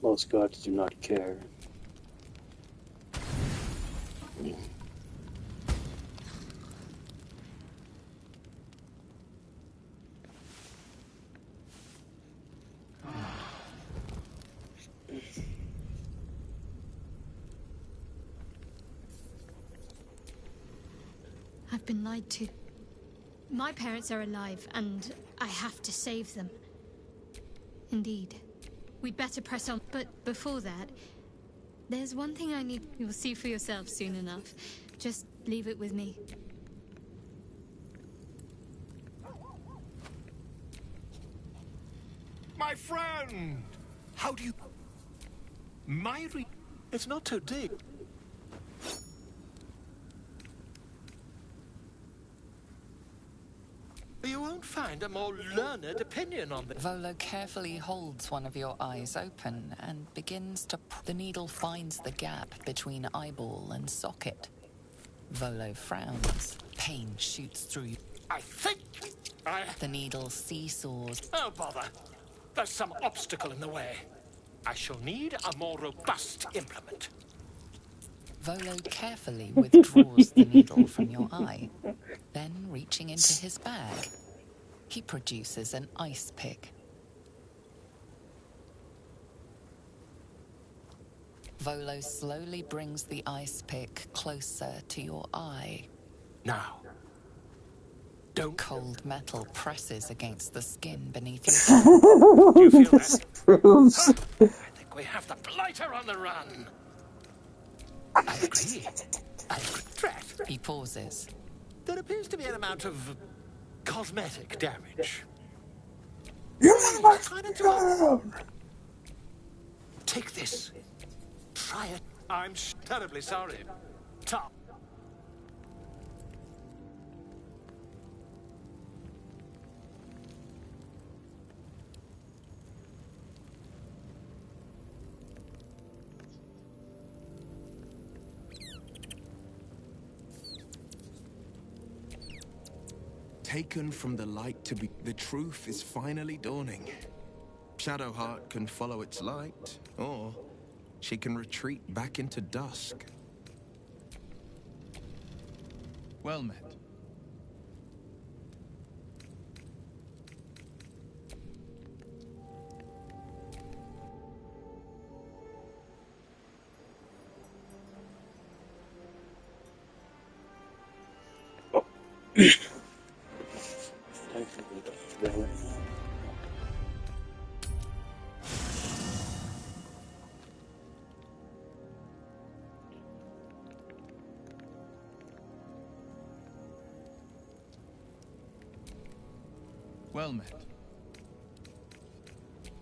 Speaker 1: Most gods do not care.
Speaker 19: I've been lied to. My parents are alive, and I have to save them. Indeed. We'd better press on, but before that, there's one thing I need. You'll see for yourself soon enough. Just leave it with me.
Speaker 16: My friend! How do you... It's not too deep. You won't find a more learned opinion on this.
Speaker 8: Volo carefully holds one of your eyes open and begins to... The needle finds the gap between eyeball and socket. Volo frowns. Pain shoots through you.
Speaker 16: I think
Speaker 8: The needle seesaws.
Speaker 16: Oh, bother. There's some obstacle in the way. I shall need a more robust implement.
Speaker 8: Volo carefully withdraws the needle from your eye. Then, reaching into his bag, he produces an ice pick. Volo slowly brings the ice pick closer to your eye.
Speaker 16: Now. Don't.
Speaker 8: Cold metal presses against the skin beneath your skin.
Speaker 16: Do you feel that?
Speaker 1: Proves.
Speaker 16: I think we have the blighter on the run. I agree. Threat.
Speaker 8: He pauses.
Speaker 16: There appears to be an amount of cosmetic damage.
Speaker 1: You're
Speaker 16: Take this. Try it. I'm terribly sorry. Top.
Speaker 9: Taken from the light to be... The truth is finally dawning. Shadowheart can follow its light, or she can retreat back into dusk. Well met. Well met.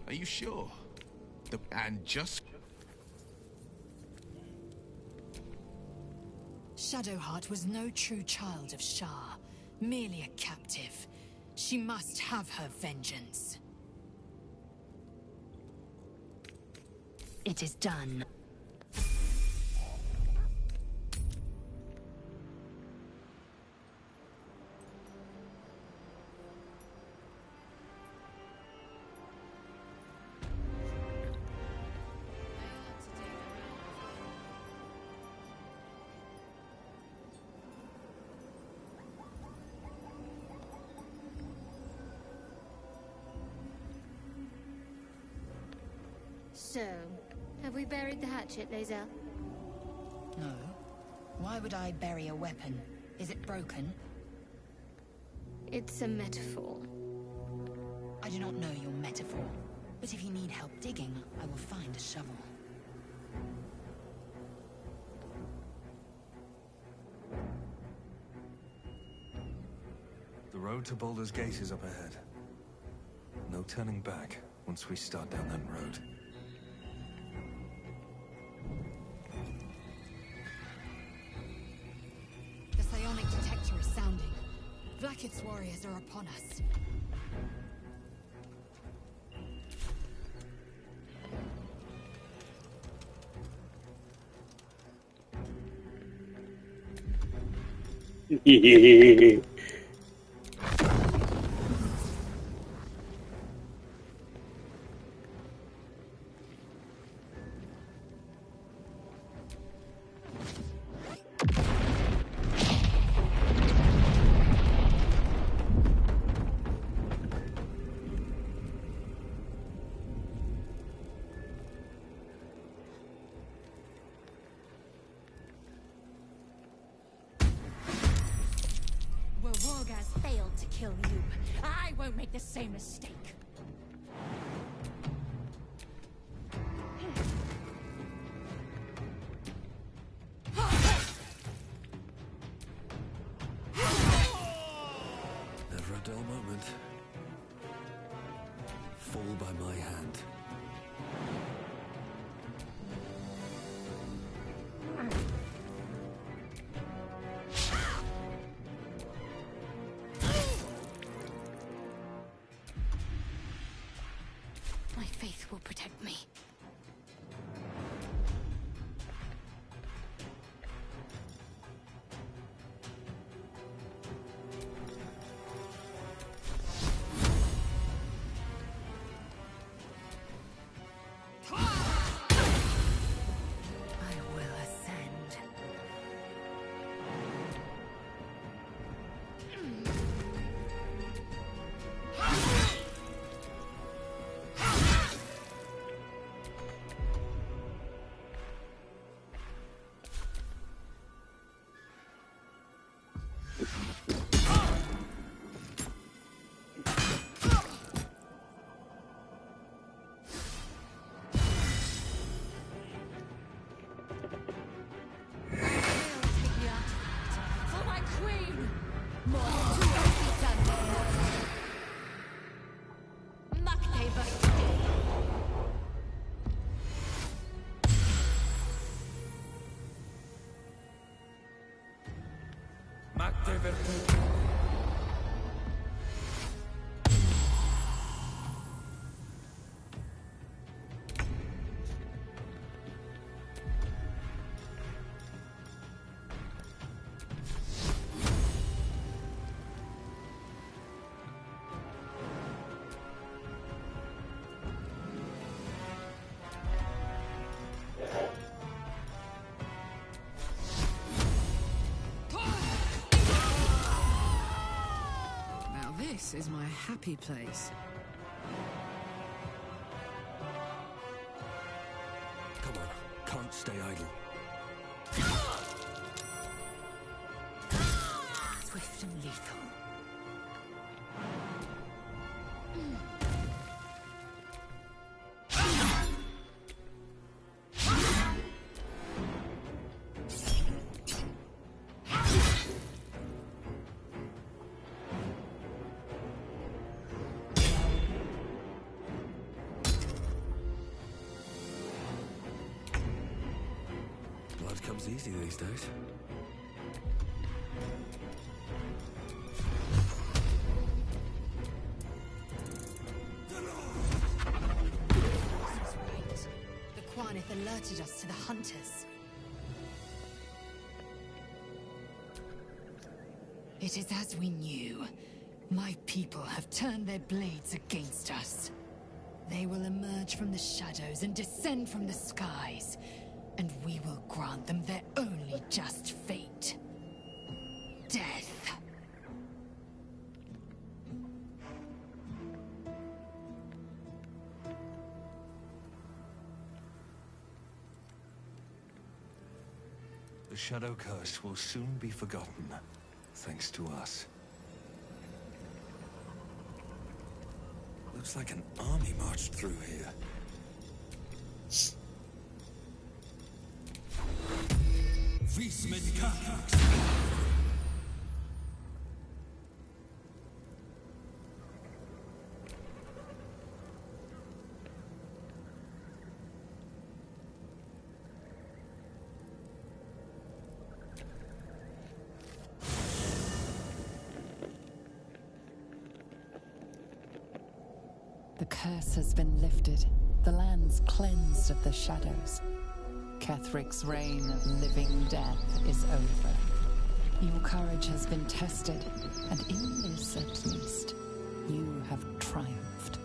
Speaker 9: Are you sure? And just...
Speaker 10: Shadowheart was no true child of Shah, merely a captive. She must have her vengeance.
Speaker 21: It is done.
Speaker 19: So, have we buried the hatchet, Lae'zel?
Speaker 21: No. Why would I bury a weapon? Is it broken?
Speaker 19: It's a metaphor.
Speaker 21: I do not know your metaphor, but if you need help digging, I will find a shovel.
Speaker 7: The road to Baulders Gate is up ahead. No turning back once we start down that road.
Speaker 10: The psionic detector is sounding. Blacket's warriors are upon us.
Speaker 17: Wargaz failed to kill you. I won't make the same mistake.
Speaker 20: Now this is my happy place.
Speaker 7: Come on, can't stay idle.
Speaker 21: Swift and lethal.
Speaker 7: Blood comes easy these days.
Speaker 21: The Quanith alerted us to the hunters.
Speaker 2: It is as we knew. My people have turned their blades against us. They will emerge from the shadows and descend from the skies, and we will grant them their only just fate. Death.
Speaker 7: The Shadow Curse will soon be forgotten, thanks to us. Looks like an army marched through here.
Speaker 13: Vis Medicatrix.
Speaker 8: The curse has been lifted. The land's cleansed of the shadows. Kethric's reign of living death is over. Your courage has been tested, and in this at least, you have triumphed.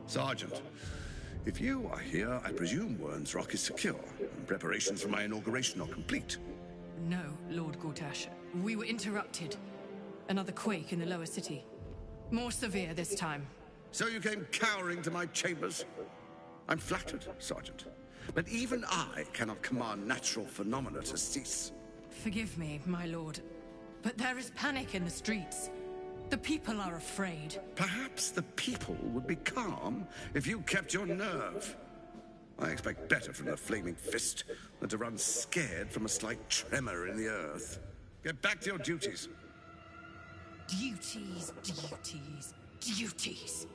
Speaker 12: Sergeant, if you are here, I presume Wern's Rock is secure, and preparations for my inauguration are complete.
Speaker 5: No, Lord Gortash. We were interrupted. Another quake in the lower city. More severe this time.
Speaker 12: So you came cowering to my chambers? I'm flattered, Sergeant. But even I cannot command natural phenomena to cease.
Speaker 5: Forgive me, my lord, but there is panic in the streets. The people are afraid.
Speaker 12: Perhaps the people would be calm if you kept your nerve. I expect better from the flaming fist than to run scared from a slight tremor in the earth. Get back to your duties.
Speaker 5: Duties, duties, duties.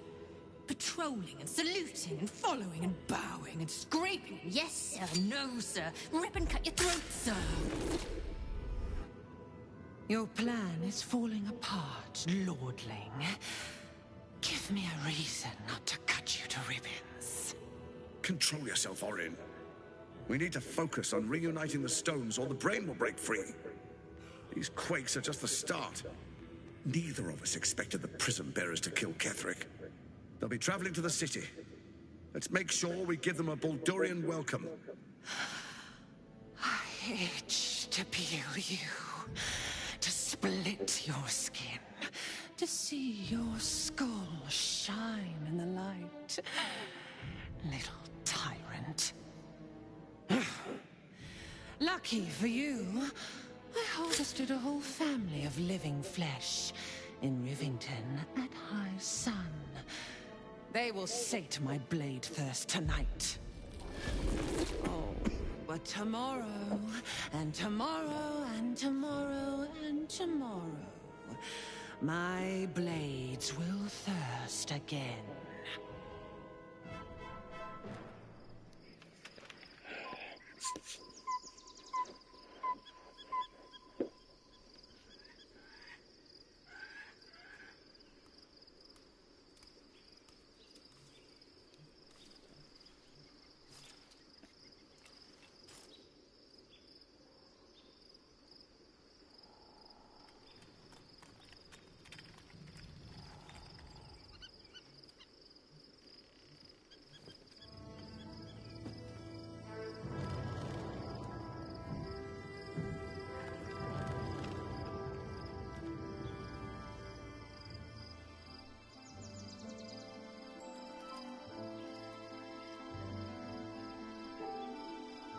Speaker 5: Betray patrolling and saluting and following and bowing and scraping. Yes, sir. No, sir. Rip and cut your throat, sir. Your plan is falling apart, lordling. Give me a reason not to cut you to ribbons.
Speaker 12: Control yourself, Orin. We need to focus on reuniting the stones or the brain will break free. These quakes are just the start. Neither of us expected the prison bearers to kill Ketherick. They'll be traveling to the city. Let's make sure we give them a Bauldurian welcome.
Speaker 5: I itch to peel you, to split your skin, to see your skull shine in the light. Little tyrant. Lucky for you, I harvested a whole family of living flesh in Rivington at high sun. They will sate my blade thirst tonight. Oh, but tomorrow, and tomorrow, and tomorrow, and tomorrow, my blades will thirst again.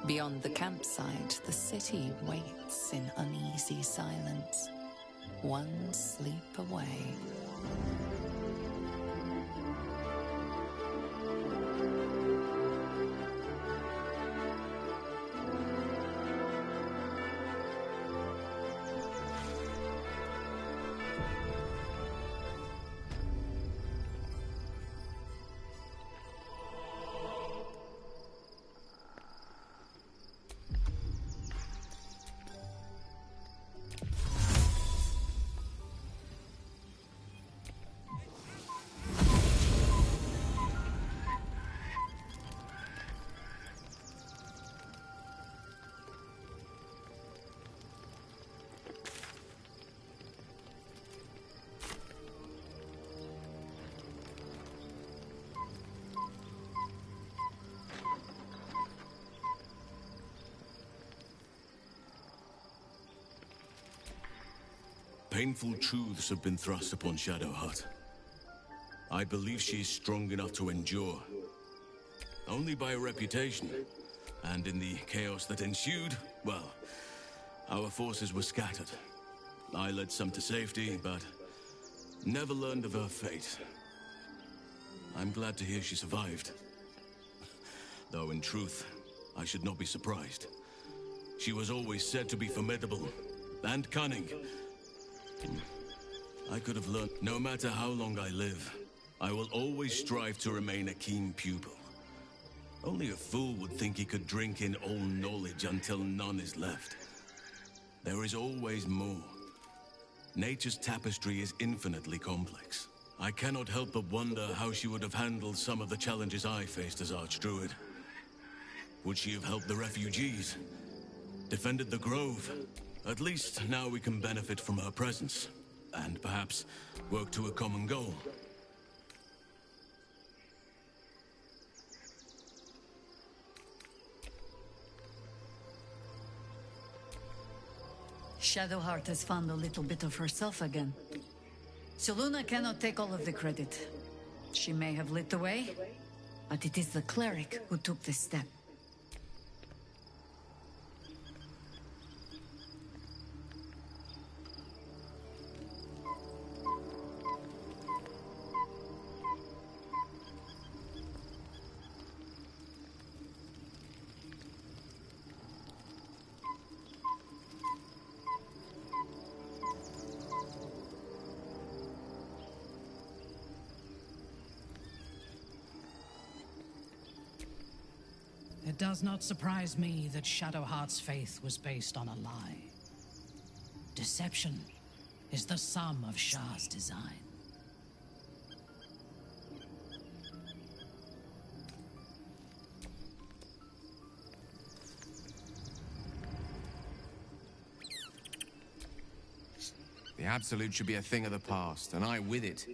Speaker 8: Beyond the campsite, the city waits in uneasy silence, one sleep away.
Speaker 14: Painful truths have been thrust upon Shadowheart. I believe she is strong enough to endure. Only by reputation. And in the chaos that ensued, well, our forces were scattered. I led some to safety, but never learned of her fate. I'm glad to hear she survived. Though in truth, I should not be surprised. She was always said to be formidable and cunning. I could have learned. No matter how long I live, I will always strive to remain a keen pupil. Only a fool would think he could drink in all knowledge until none is left. There is always more. Nature's tapestry is infinitely complex. I cannot help but wonder how she would have handled some of the challenges I faced as Archdruid. Would she have helped the refugees? Defended the Grove? At least now we can benefit from her presence, and perhaps work to a common goal.
Speaker 2: Shadowheart has found a little bit of herself again. Selûne cannot take all of the credit. She may have lit the way, but it is the cleric who took this step.
Speaker 6: It does not surprise me that Shadowheart's faith was based on a lie. Deception is the sum of Shah's design.
Speaker 9: The Absolute should be a thing of the past, and I with it.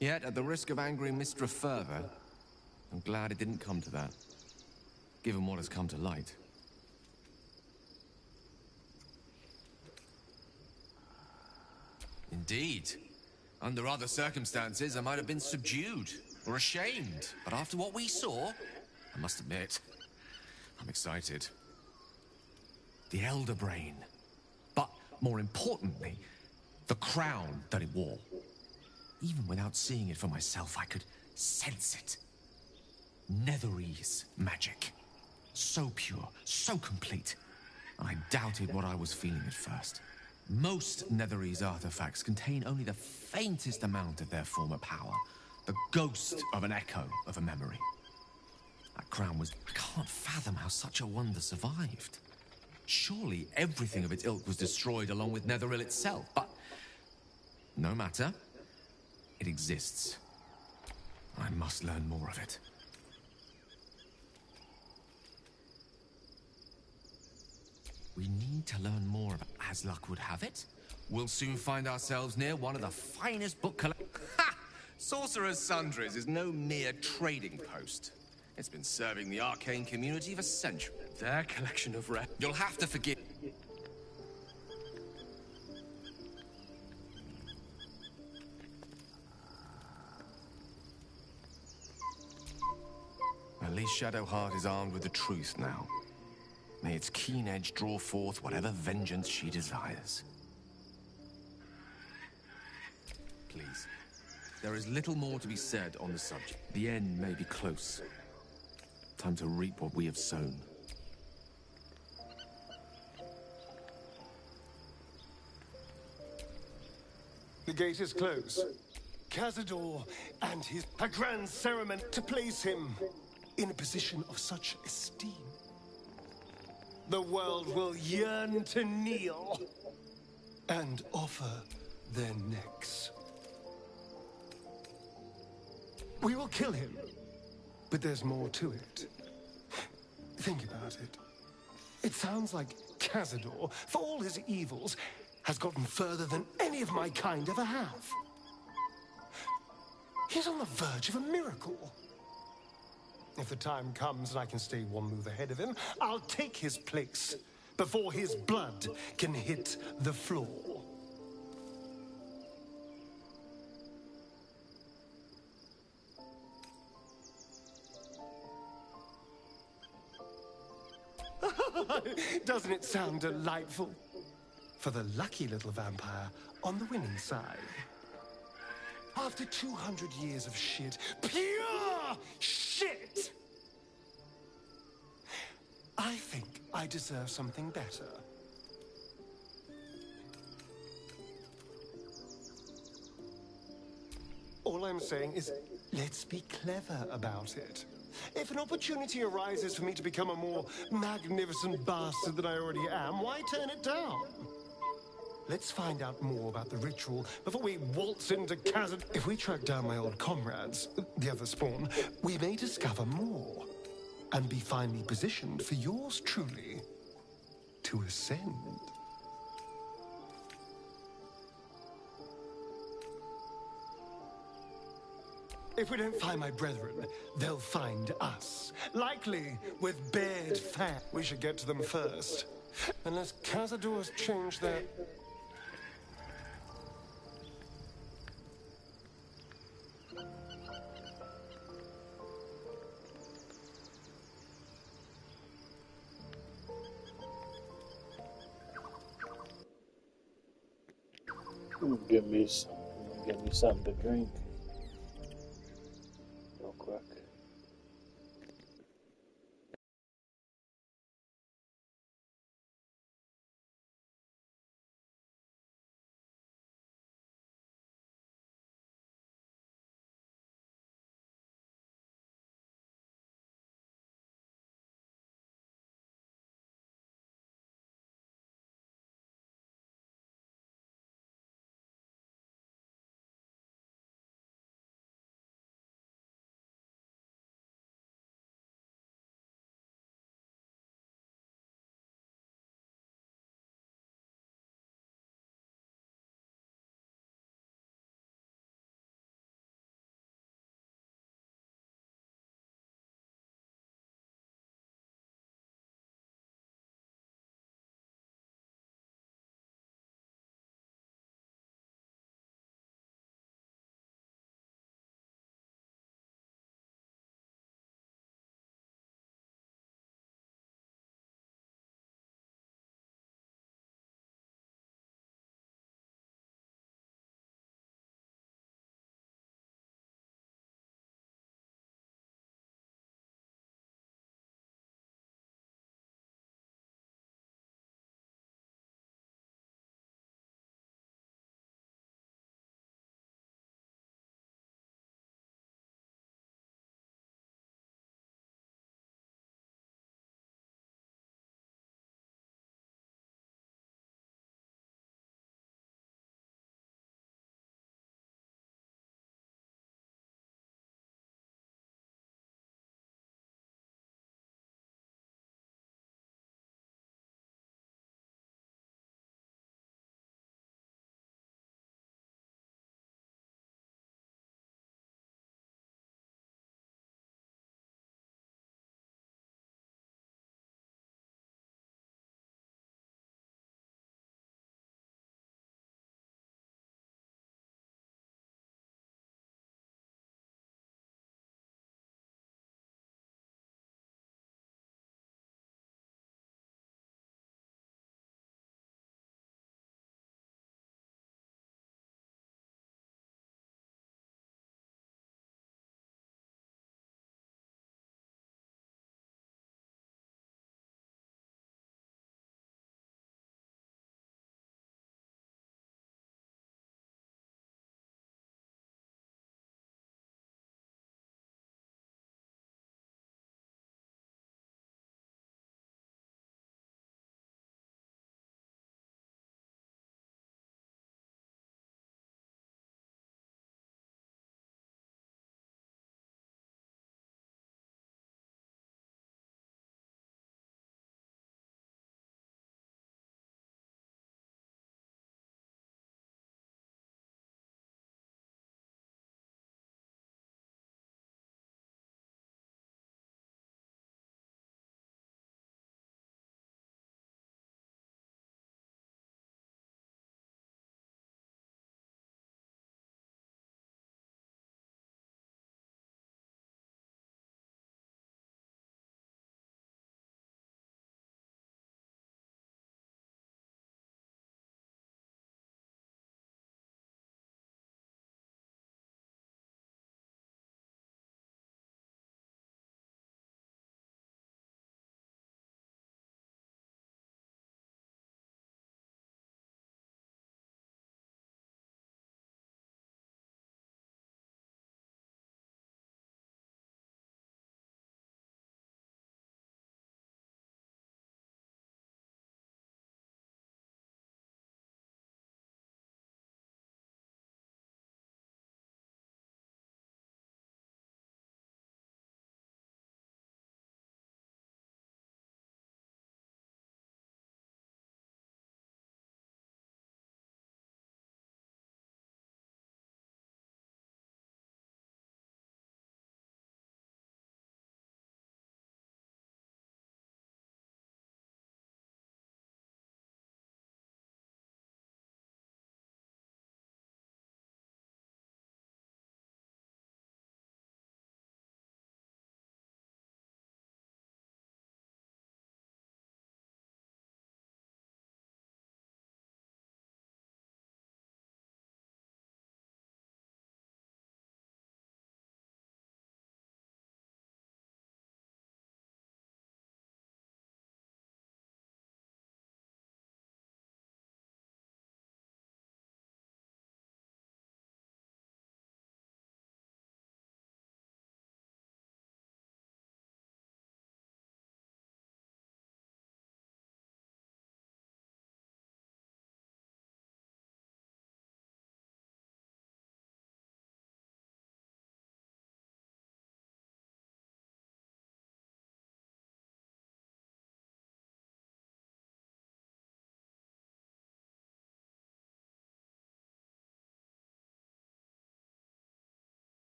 Speaker 9: Yet, at the risk of angering Mystra further, I'm glad it didn't come to that, given what has come to light. Indeed. Under other circumstances, I might have been subdued or ashamed. But after what we saw, I must admit, I'm excited. The Elder Brain. But more importantly, the crown that it wore. Even without seeing it for myself, I could sense it. Netherese magic. So pure, so complete. I doubted what I was feeling at first. Most Netherese artifacts contain only the faintest amount of their former power. The ghost of an echo of a memory. That crown was... I can't fathom how such a wonder survived. Surely everything of its ilk was destroyed along with Netheril itself, but... no matter. It exists. I must learn more of it. We need to learn more about... as luck would have it, we'll soon find ourselves near one of the finest book Ha! Sorcerer's Sundries is no mere trading post. It's been serving the arcane community for centuries. Their collection of rare... You'll have to forgive... At least Shadowheart is armed with the truth now. May its keen edge draw forth whatever vengeance she desires. Please. There is little more to be said on the subject. The end may be close. Time to reap what we have sown.
Speaker 16: The gate is closed. Cazador and a grand ceremony to place him in a position of such esteem. The world will yearn to kneel and offer their necks. We will kill him, but there's more to it. Think about it. It sounds like Cazador, for all his evils, has gotten further than any of my kind ever have. He's on the verge of a miracle. If the time comes and I can stay one move ahead of him, I'll take his place before his blood can hit the floor. Doesn't it sound delightful? For the lucky little vampire on the winning side. After 200 years of shit, pure shit! I think I deserve something better. All I'm saying is, let's be clever about it. If an opportunity arises for me to become a more magnificent bastard than I already am, why turn it down? Let's find out more about the ritual before we waltz into Khazad. If we track down my old comrades, the other spawn, we may discover more and be finely positioned for yours truly to ascend. If we don't find my brethren, they'll find us. Likely with bared fat. We should get to them first. Unless Cazador's changed their...
Speaker 1: Give me something to drink. Real quick.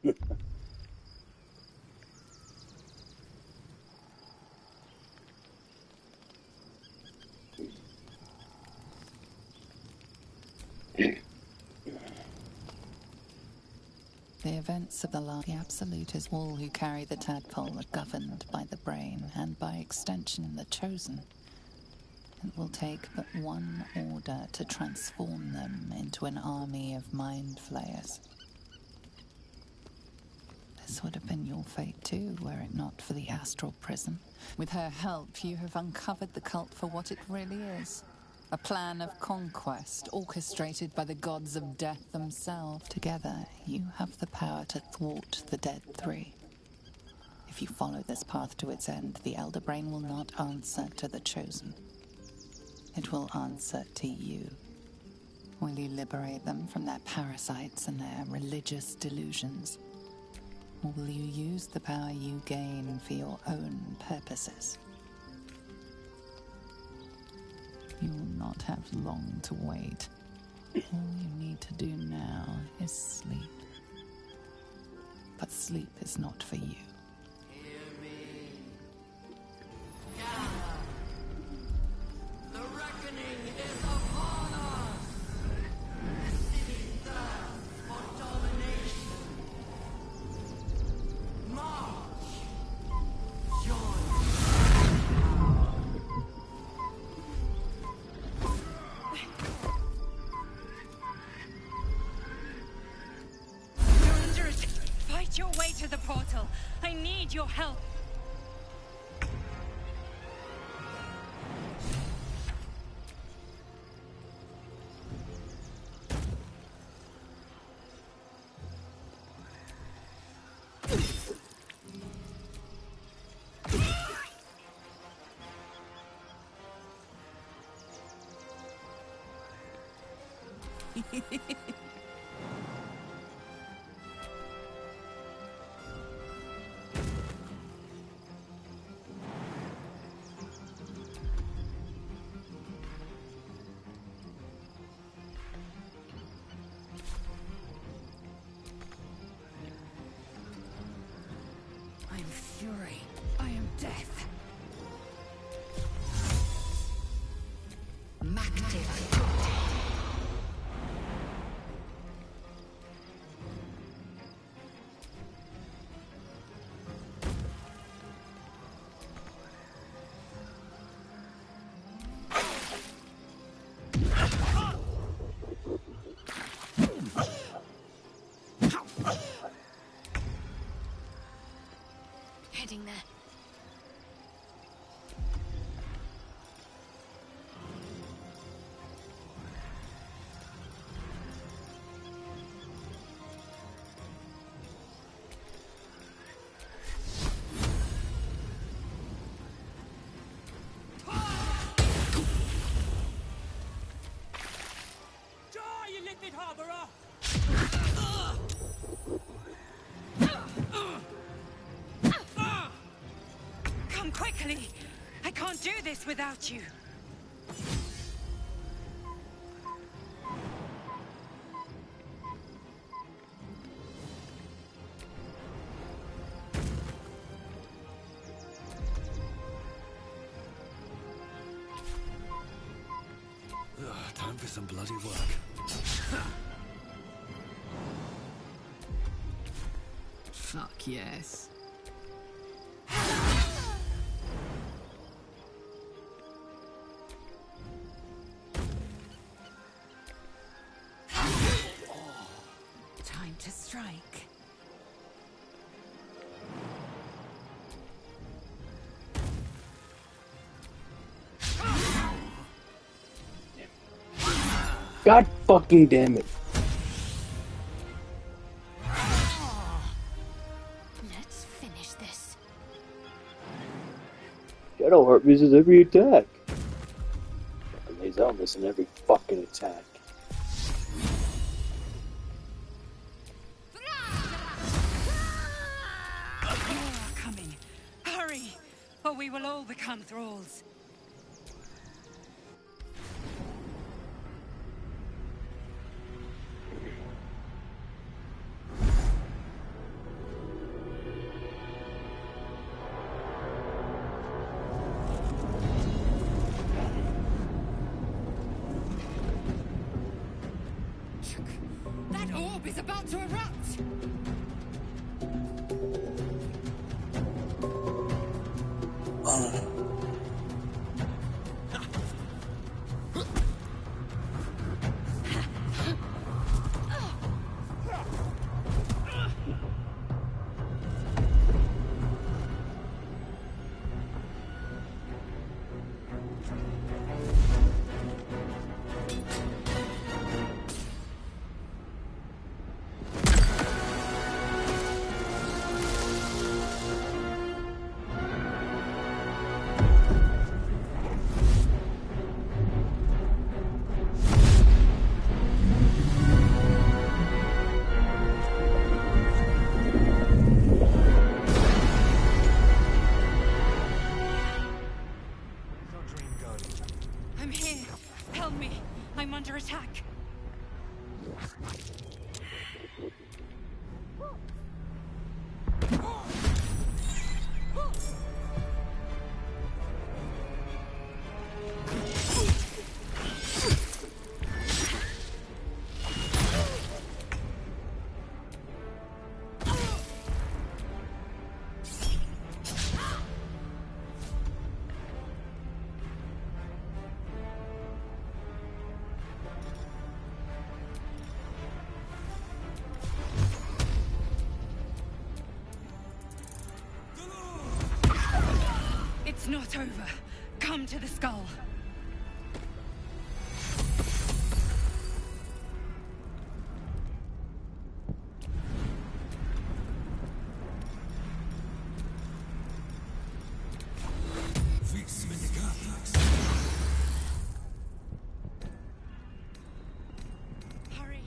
Speaker 8: The events of the Absolute is all who carry the tadpole are governed by the brain and by extension the Chosen. It will take but one order to transform them into an army of mind flayers. This would have been your fate too, were it not for the astral prison. With her help, you have uncovered the cult for what it really is. A plan of conquest orchestrated by the gods of death themselves. Together, you have the power to thwart the Dead Three. If you follow this path to its end, the Elder Brain will not answer to the Chosen. It will answer to you. Will you liberate them from their parasites and their religious delusions? Or will you use the power you gain for your own purposes? You will not have long to wait. All you need to do now is sleep. But sleep is not for you.
Speaker 13: The reckoning is upon us! The city thirsts for domination. March! Join!
Speaker 10: You're under it! Fight your way to the portal! I need your help!
Speaker 2: I am fury. I am death.
Speaker 21: Mactive.
Speaker 19: Heading there.
Speaker 13: Die, you limpid harborer!
Speaker 10: Come quickly! I can't do this without you!
Speaker 7: Time for some bloody work.
Speaker 8: Fuck yes.
Speaker 2: Time to strike.
Speaker 1: God fucking damn it.
Speaker 19: Let's finish this.
Speaker 1: Shadow Heart misses every attack. And lays out missing every fucking attack.
Speaker 10: More are coming. Hurry, or we will all become thralls.
Speaker 2: orb is about to erupt! I'm here. Help me. I'm under attack. It's not over. Come to the skull. Hurry.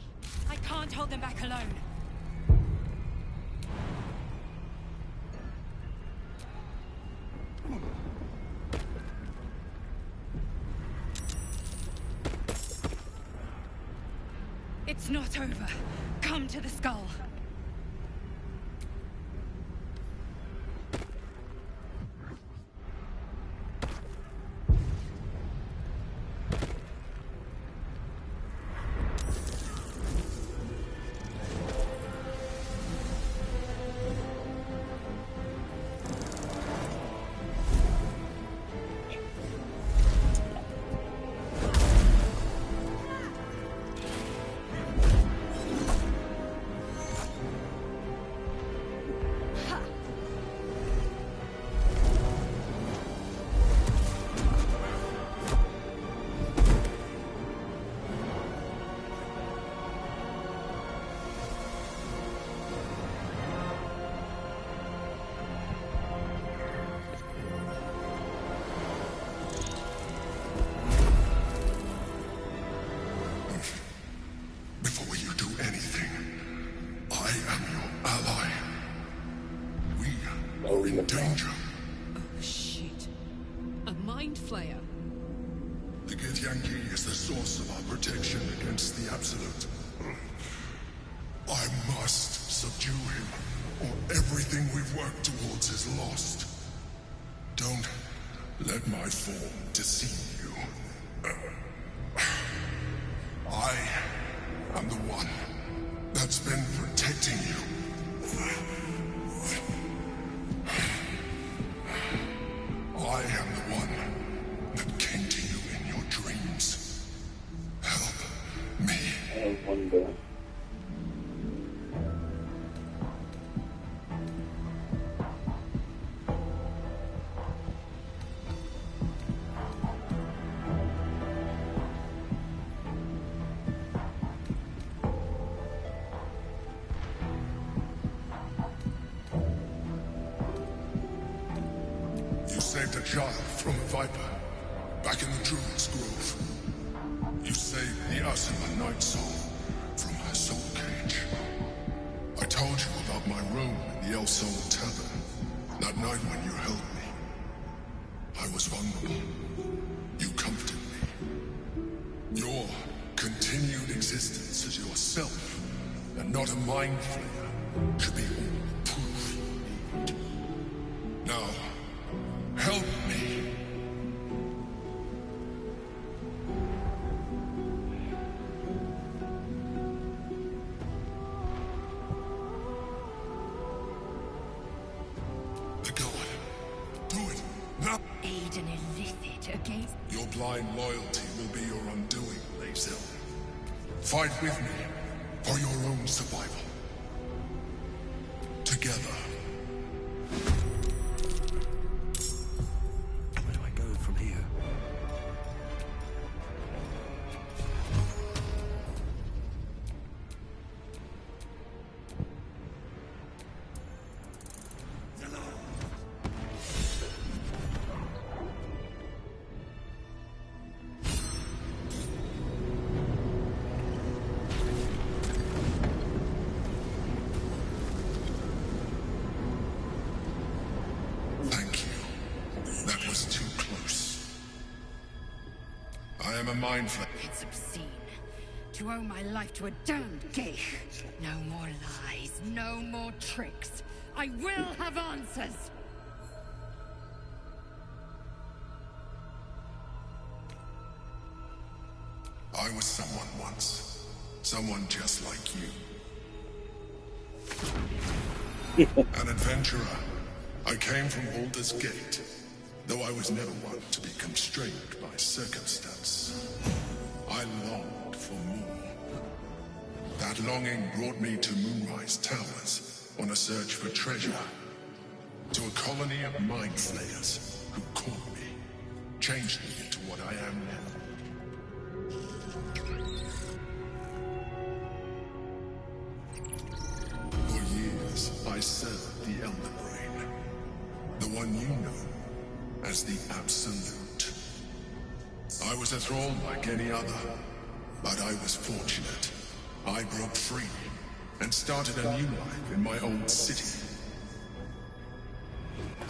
Speaker 2: I can't hold them back alone. It's not over. Come to the skull.
Speaker 3: Before you do anything, I am your ally. We are in danger.
Speaker 5: Oh, shit. A mind flayer.
Speaker 3: The Githyanki is the source of our protection against the Absolute. I must subdue him, or everything we've worked towards is lost. Don't let my form deceive you. I am the one that's been protecting you. I am the one that came to you in your dreams. Help me.
Speaker 1: I wonder.
Speaker 3: You saved a child from a viper, back in the Druid's Grove. You saved the Ursula Night Soul from her soul cage. I told you about my room in the El Sol Tavern, that night when you held me. I was vulnerable. You comforted me. Your continued existence as yourself, and not a mind flayer, should be all the proof you need. Now, help me. gate. Your blind loyalty will be your undoing, Lae'zel. Fight with me for your own survival. Together.
Speaker 7: Where do I go from here?
Speaker 3: Mind flip.
Speaker 21: It's obscene. To owe my life to a damned geich. No more lies, no more tricks. I will have answers!
Speaker 3: I was someone once. Someone just like you. An adventurer. I came from Baulders Gate. Though I was never one to be constrained by circumstance, I longed for more. That longing brought me to Moonrise Towers on a search for treasure. To a colony of mind flayers who caught me, changed me into what I am now. For years, I served the Elder Brain, the one you know as the Absolute. I was a thrall like any other, but I was fortunate. I broke free and started a new life in my old city.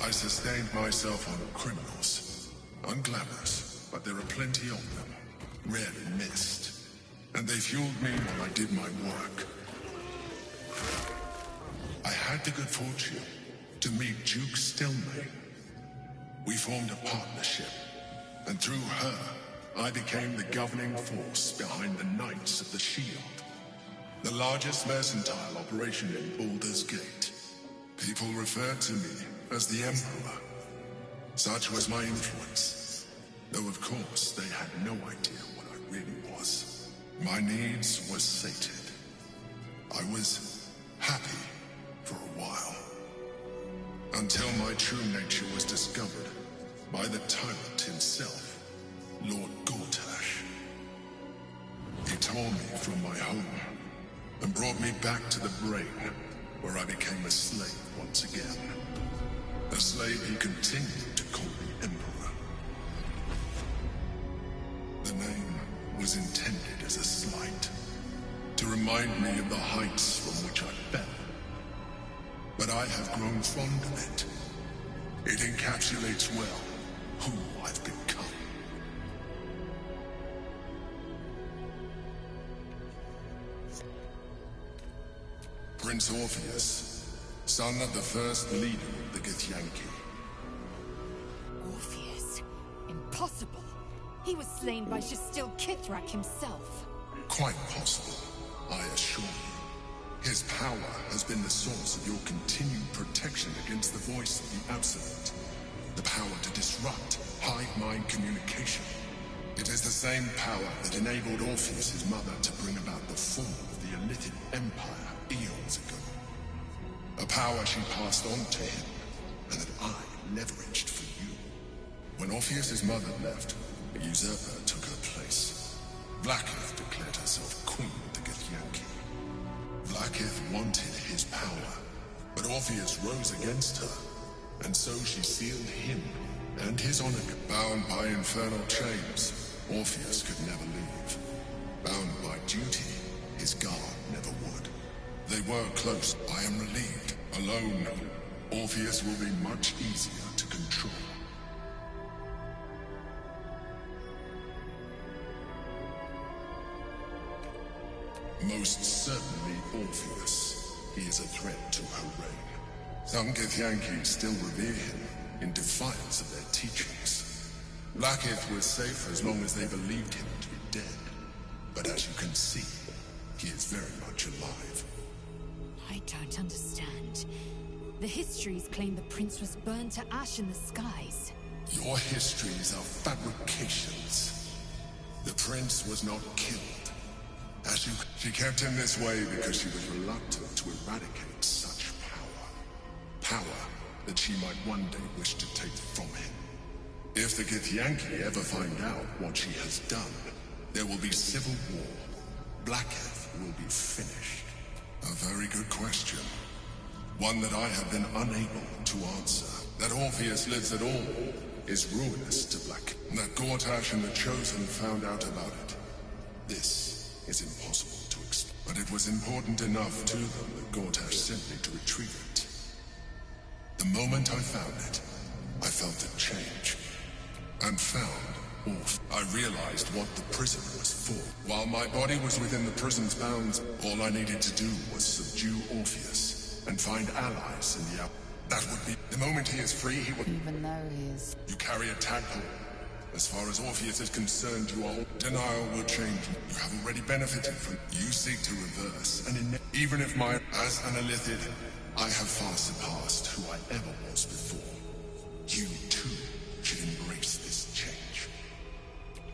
Speaker 3: I sustained myself on criminals. Unglamorous, but there are plenty of them. Rarely missed. And they fueled me while I did my work. I had the good fortune to meet Duke Stelmane. We formed a partnership, and through her, I became the governing force behind the Knights of the Shield, the largest mercantile operation in Baulders Gate. People referred to me as the Emperor. Such was my influence, though of course they had no idea what I really was. My needs were sated. I was happy for a while, until my true nature was discovered by the tyrant himself, Lord Gortash. He tore me from my home and brought me back to the Brain, where I became a slave once again. A slave he continued to call the Emperor. The name was intended as a slight, to remind me of the heights from which I fell. But I have grown fond of it. It encapsulates well who I've become. Prince Orpheus, son of the first leader of the Githyanki.
Speaker 21: Orpheus? Impossible. He was slain by Shastil Kithrak himself.
Speaker 3: Quite possible, I assure you. His power has been the source of your continued protection against the voice of the Absolute. The power to disrupt hive-mind communication. It is the same power that enabled Orpheus' mother to bring about the fall of the Elithid Empire eons ago. A power she passed on to him, and that I leveraged for you. When Orpheus' mother left, a usurper took her place. Blackith declared herself queen of the Githyanki. Blackith wanted his power, but Orpheus rose against her, and so she sealed him and his honor. Bound by infernal chains, Orpheus could never leave. Bound by duty, his guard never would. They were close. I am relieved. Alone, Orpheus will be much easier to control. Most certainly Orpheus. He is a threat to her reign. Some Githyanki still revere him, in defiance of their teachings. Blackith was safe as long as they believed him to be dead. But as you can see, he is very much alive.
Speaker 21: I don't understand. The histories claim the prince was burned to ash in the skies.
Speaker 3: Your histories are fabrications. The prince was not killed. She kept him this way because she was reluctant to eradicate such power. Power that she might one day wish to take from him. If the Githyanki ever find out what she has done, there will be civil war. Blackheath will be finished. A very good question. One that I have been unable to answer. That Orpheus lives at all is ruinous to Black. That Gortash and the Chosen found out about it. This is impossible to explain. But it was important enough to them that Gortash sent me to retrieve it. The moment I found it, I felt a change. And found Orpheus. I realized what the prison was for. While my body was within the prison's bounds, all I needed to do was subdue Orpheus and find allies in the That would be the moment he is free, he will.
Speaker 8: Even though he is.
Speaker 3: You carry a tadpole. As far as Orpheus is concerned, you are. Denial will change. You have already benefited from. You seek to reverse, and even if as an Illithid, I have far surpassed who I ever was before. You too should embrace this change.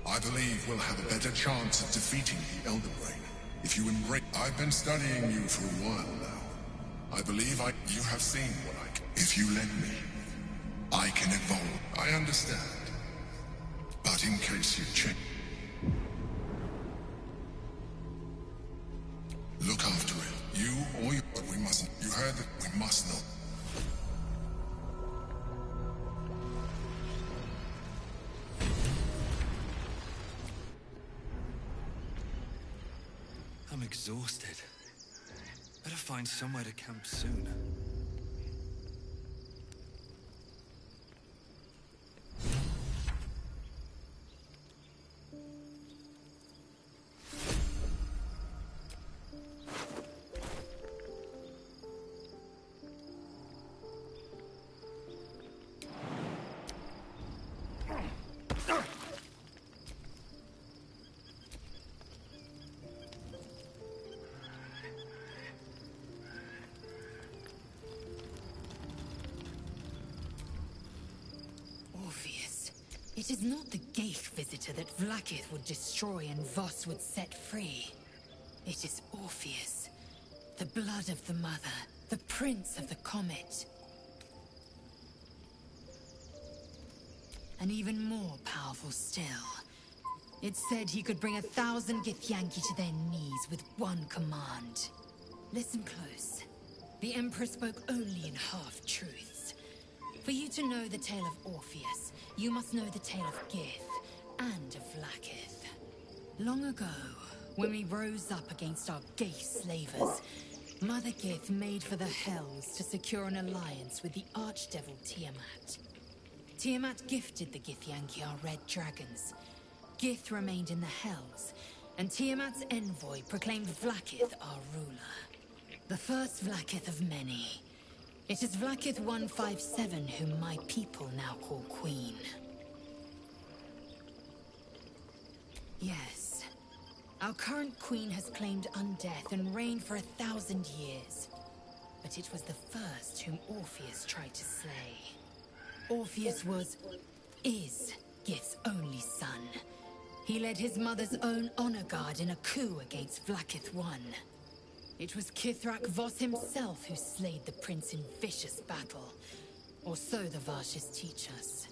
Speaker 3: I believe we'll have a better chance of defeating the Elder Brain if you embrace. I've been studying you for a while now. I believe you have seen what I can. If you let me, I can evolve. I understand. But in case you change, look after it. You or you, but we mustn't. You heard that we must not.
Speaker 7: I'm exhausted. Better find somewhere to camp soon.
Speaker 21: It is not the Geich visitor that Vlaakith would destroy and Voss would set free. It is Orpheus, the blood of the mother, the prince of the comet. And even more powerful still. It said he could bring 1,000 Githyanki to their knees with one command. Listen close. The Emperor spoke only in half-truths. For you to know the tale of Orpheus, you must know the tale of Gith and of Vlaakith. Long ago, when we rose up against our Geich slavers, Mother Gith made for the Hells to secure an alliance with the archdevil Tiamat. Tiamat gifted the Githyanki our red dragons. Gith remained in the Hells, and Tiamat's envoy proclaimed Vlaakith our ruler. The first Vlaakith of many. It is Vlaakith 157 whom my people now call Queen. Yes. Our current queen has claimed undeath and reigned for 1,000 years. But it was the first whom Orpheus tried to slay. Orpheus is Gith's only son. He led his mother's own honor guard in a coup against Vlaakith I. It was Kithrak Voss himself who slayed the prince in vicious battle. Or so the Varshas teach us.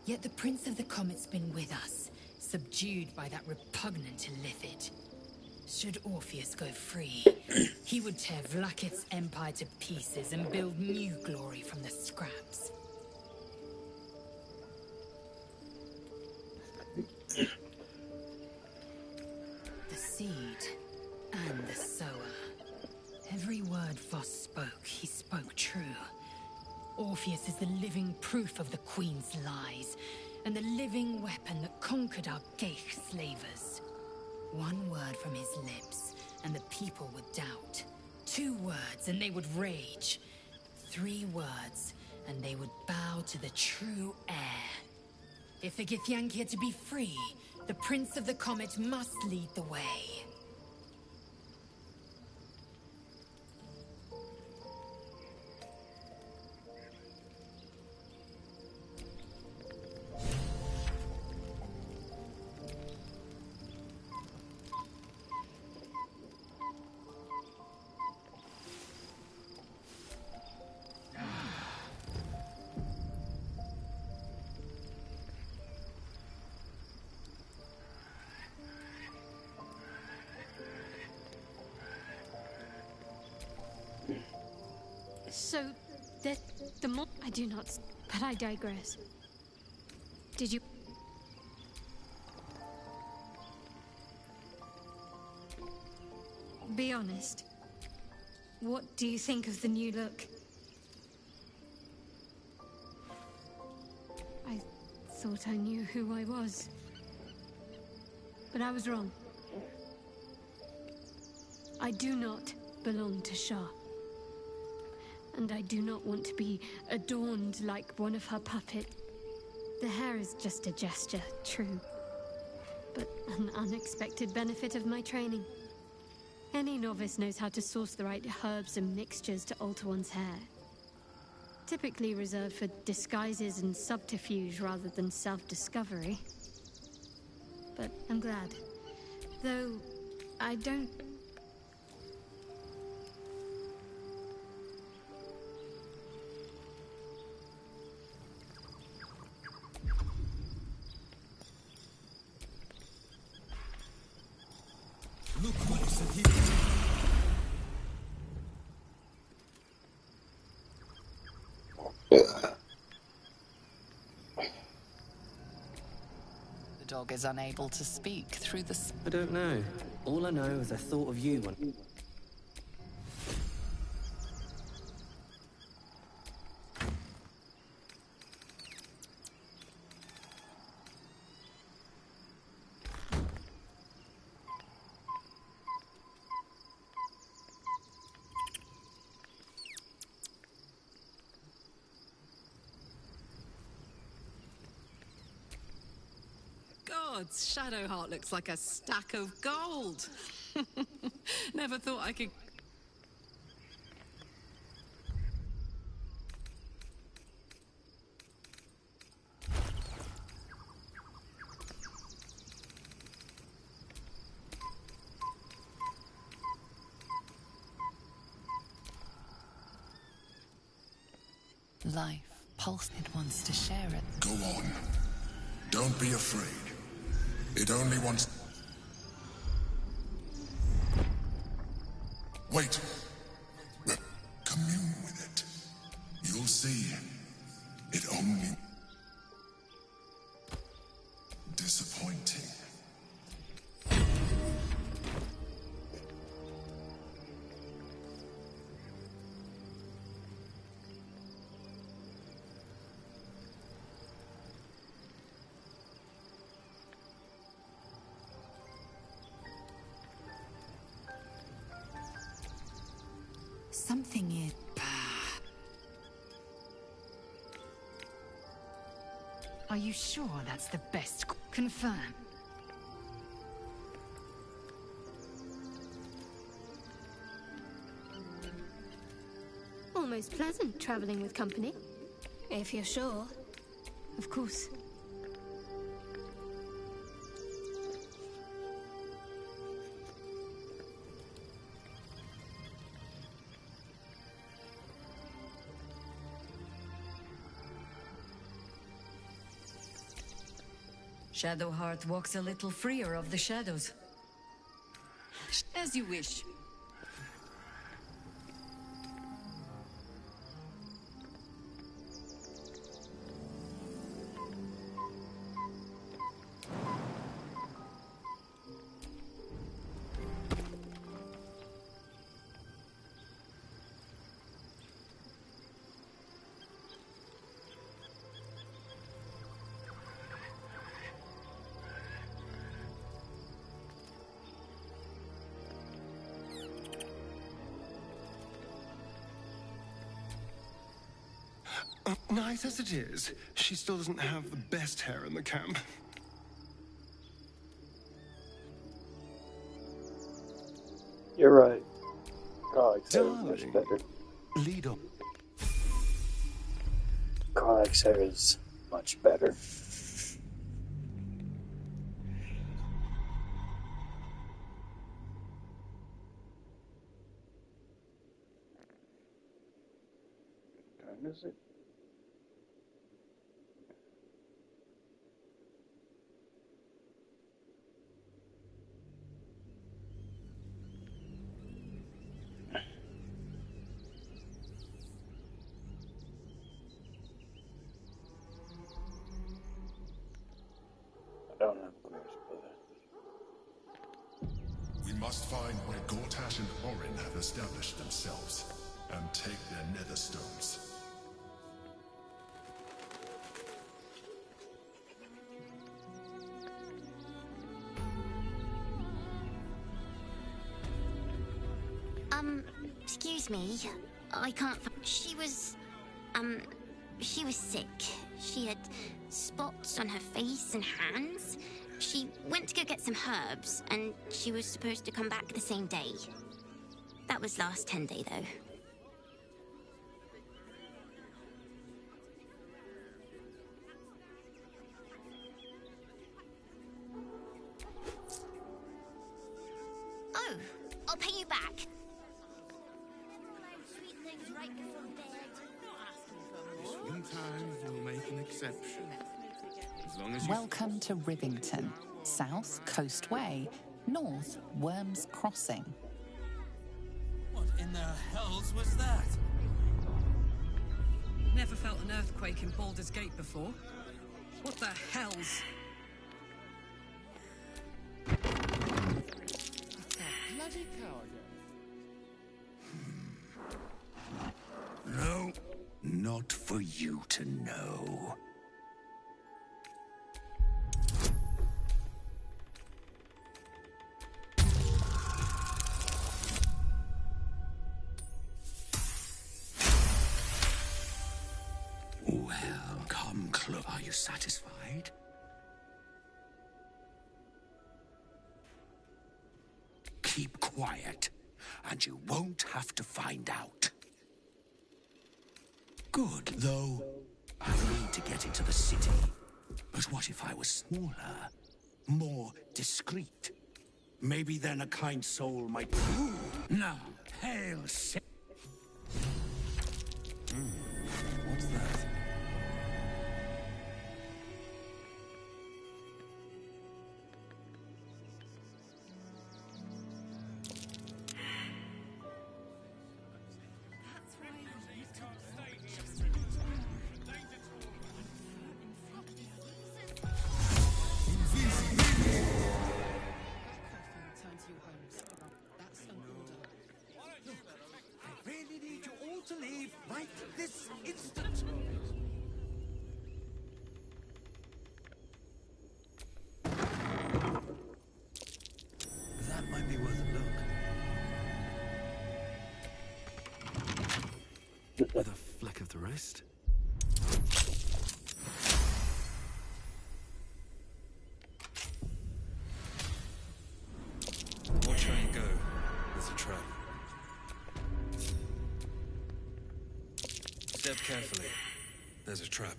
Speaker 21: Yet the Prince of the Comet's been with us, subdued by that repugnant Illithid. Should Orpheus go free, he would tear Vlaakith's empire to pieces and build new glory from the scraps. The seed and the sower. Every word Voss spoke, he spoke true. Orpheus is the living proof of the Queen's lies, and the living weapon that conquered our Geich slavers. One word from his lips, and the people would doubt. 2 words, and they would rage. 3 words, and they would bow to the true heir. If the Githyanki are to be free, the Prince of the Comet must lead the way.
Speaker 19: So, the more I do not, but I digress. Did you? Be honest. What do you think of the new look? I thought I knew who I was. But I was wrong. I do not belong to Shah. And I do not want to be adorned like one of her puppets. The hair is just a gesture, true. But an unexpected benefit of my training. Any novice knows how to source the right herbs and mixtures to alter one's hair. Typically reserved for disguises and subterfuge rather than self-discovery. But I'm glad. Though, I don't...
Speaker 7: Look what is it here.
Speaker 8: The dog is unable to speak through the...
Speaker 11: I don't know. All I know is I thought of you when...
Speaker 20: Gods, Shadowheart looks like a stack of gold. Never thought I could...
Speaker 8: Life. Pulse, it wants to share it.
Speaker 3: Go on. Don't be afraid. It only wants... Wait. Commune with it. You'll see. It only... Disappointing.
Speaker 21: Something is... Are you sure that's the best? Confirm.
Speaker 19: Almost pleasant traveling with company. If you're sure. Of course.
Speaker 2: Shadowheart walks a little freer of the shadows. As you wish.
Speaker 16: Nice as it is, she still doesn't have the best hair in the camp.
Speaker 1: You're right. Garlic's hair is much better.
Speaker 16: Lead on.
Speaker 1: Garlic's hair is much better. What time is it?
Speaker 3: must find where Gortash and Orin have established themselves, and take their nether stones.
Speaker 4: Excuse me. I can't. She was sick. She had spots on her face and hands. She went to go get some herbs, and she was supposed to come back the same day. That was last 10 day, though. Oh, I'll pay you back.
Speaker 9: Sometimes we'll make an exception. As long as you...
Speaker 8: Welcome to Rivington, South Coast Way, North Worms Crossing.
Speaker 7: What in the hells was that?
Speaker 20: Never felt an earthquake in Baulders Gate before. What the hells?
Speaker 16: Bloody coward.
Speaker 12: No, not for you to know. Well, come close. Are you satisfied? Keep quiet, and you won't have to find out. Good, though I need to get into the city. But what if I was smaller, more discreet? Maybe then a kind soul might... Now, hail...
Speaker 7: What's that?
Speaker 16: I really need you all to leave right this instant.
Speaker 7: That might be worth a look. With a flick of the wrist. Watch how you go. There's a trap. Step carefully. There's a trap.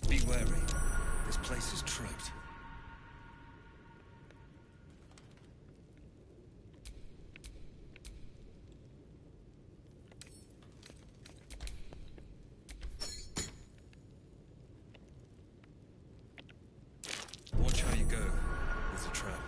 Speaker 7: Be wary. This place is trapped. Watch how you go. There's a trap.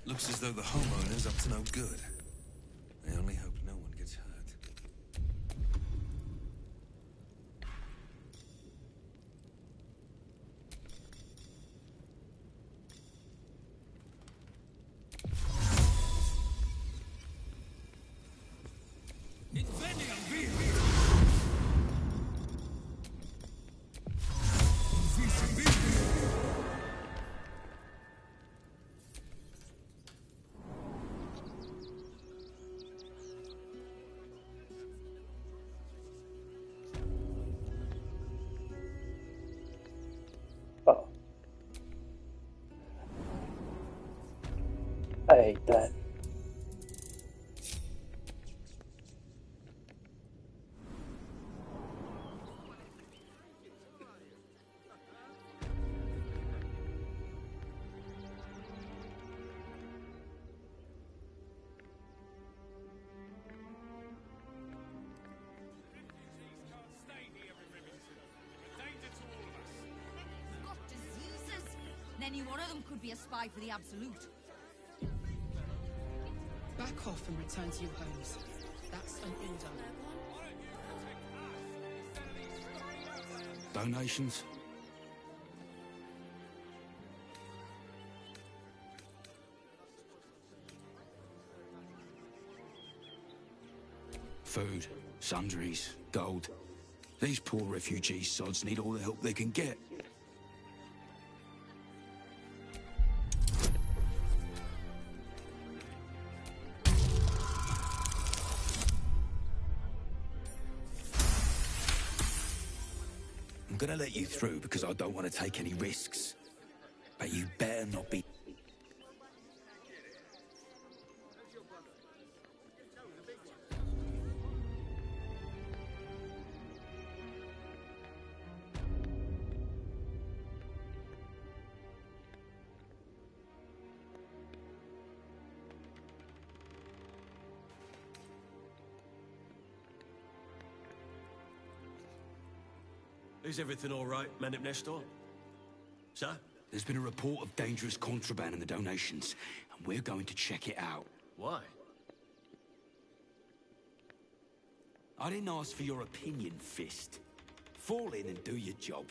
Speaker 7: Looks as though the homeowner's up to no good. I only hope no one gets hurt.
Speaker 1: I hate that.
Speaker 21: Got diseases. Any one of them could be a spy for the Absolute.
Speaker 15: Back off and return to your homes. That's an order.
Speaker 18: Donations? Food, sundries, gold. These poor refugee sods need all the help they can get. I'm gonna let you through because I don't want to take any risks. But you better not be...
Speaker 22: Is everything all right, man up next door? Sir?
Speaker 18: There's been a report of dangerous contraband in the donations, and we're going to check it out.
Speaker 22: Why?
Speaker 18: I didn't ask for your opinion, Fist. Fall in and do your job.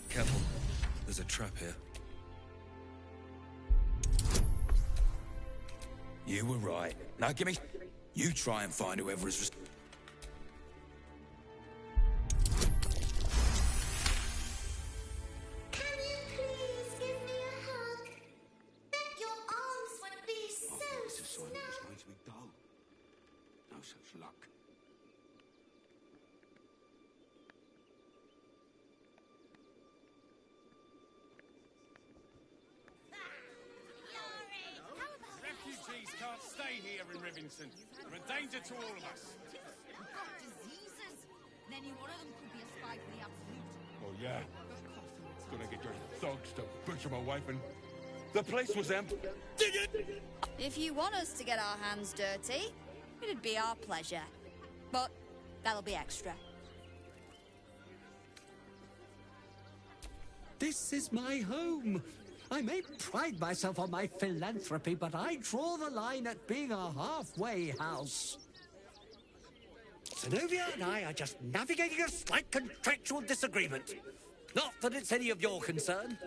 Speaker 7: Careful. There's a trap here.
Speaker 18: You were right. Now give me... You try and find whoever is...
Speaker 4: Can you please give me a hug? Bet your arms would be so
Speaker 18: This assignment was going to be dull. No such luck.
Speaker 23: Refugees can't stay here in Rivington. They're a danger to all of us.
Speaker 21: Got diseases. Any one of them could be a spy for the Absolute.
Speaker 3: Oh, yeah? Gonna get your thugs to butcher my wife and... The place was empty.
Speaker 24: If you want us to get our hands dirty, it'd be our pleasure. But that'll be extra.
Speaker 25: This is my home. I may pride myself on my philanthropy, but I draw the line at being a halfway house. Zenobia and I are just navigating a slight contractual disagreement. Not that it's any of your concern.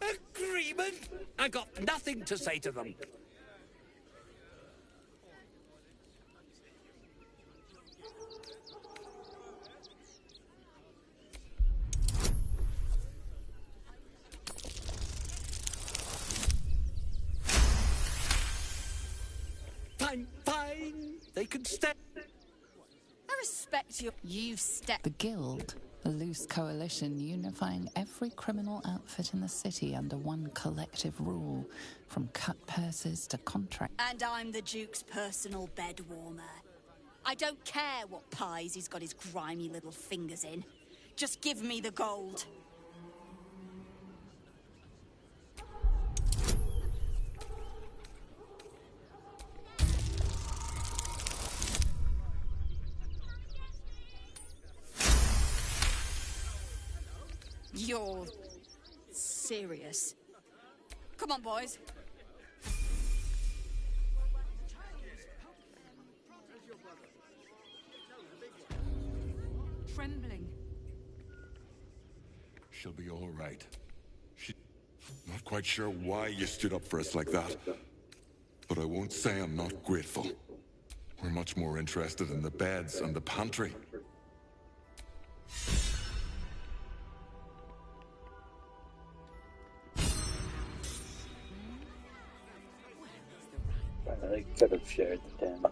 Speaker 25: Agreement? I got nothing to say to them. Fine. They can step.
Speaker 24: I respect you. You've stepped.
Speaker 8: The Guild, a loose coalition unifying every criminal outfit in the city under one collective rule, from cut purses to contract.
Speaker 24: And I'm the Duke's personal bed warmer. I don't care what pies he's got his grimy little fingers in. Just give me the gold. You're serious? Come on, boys.
Speaker 21: Trembling.
Speaker 3: She'll be all right. Not quite sure why you stood up for us like that. But I won't say I'm not grateful. We're much more interested in the beds and the pantry.
Speaker 1: They could have shared the 10.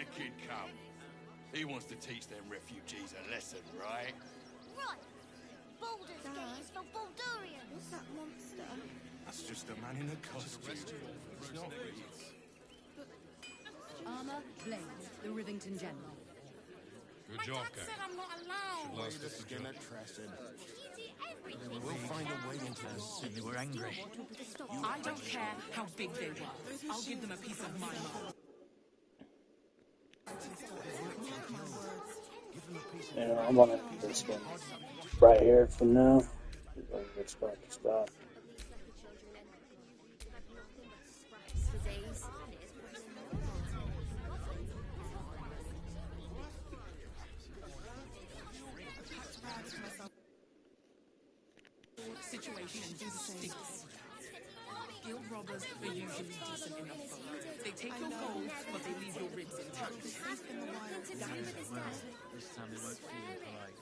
Speaker 23: the kid come? He wants to teach them refugees a lesson, right?
Speaker 4: Right. Baulders gate is for Baldurians. What's that monster?
Speaker 23: That's just a man in a costume. It's not real.
Speaker 2: Armor, Blaze, the Rivington General.
Speaker 23: Good
Speaker 4: My
Speaker 23: job,
Speaker 4: dad
Speaker 23: gang.
Speaker 4: said I'm not allowed.
Speaker 23: Should last us a job.
Speaker 4: You do everything.
Speaker 23: We'll find a way into the city.
Speaker 6: They were angry.
Speaker 5: I don't care how big they were. I'll give them a piece of my mind.
Speaker 1: Yeah, I'm gonna hit this one right here for now. A good spot to stop.
Speaker 5: Situation stinks. Guild robbers are usually decent enough folk. They take your gold, but they leave your ribs intact.
Speaker 6: This time they won't feel polite.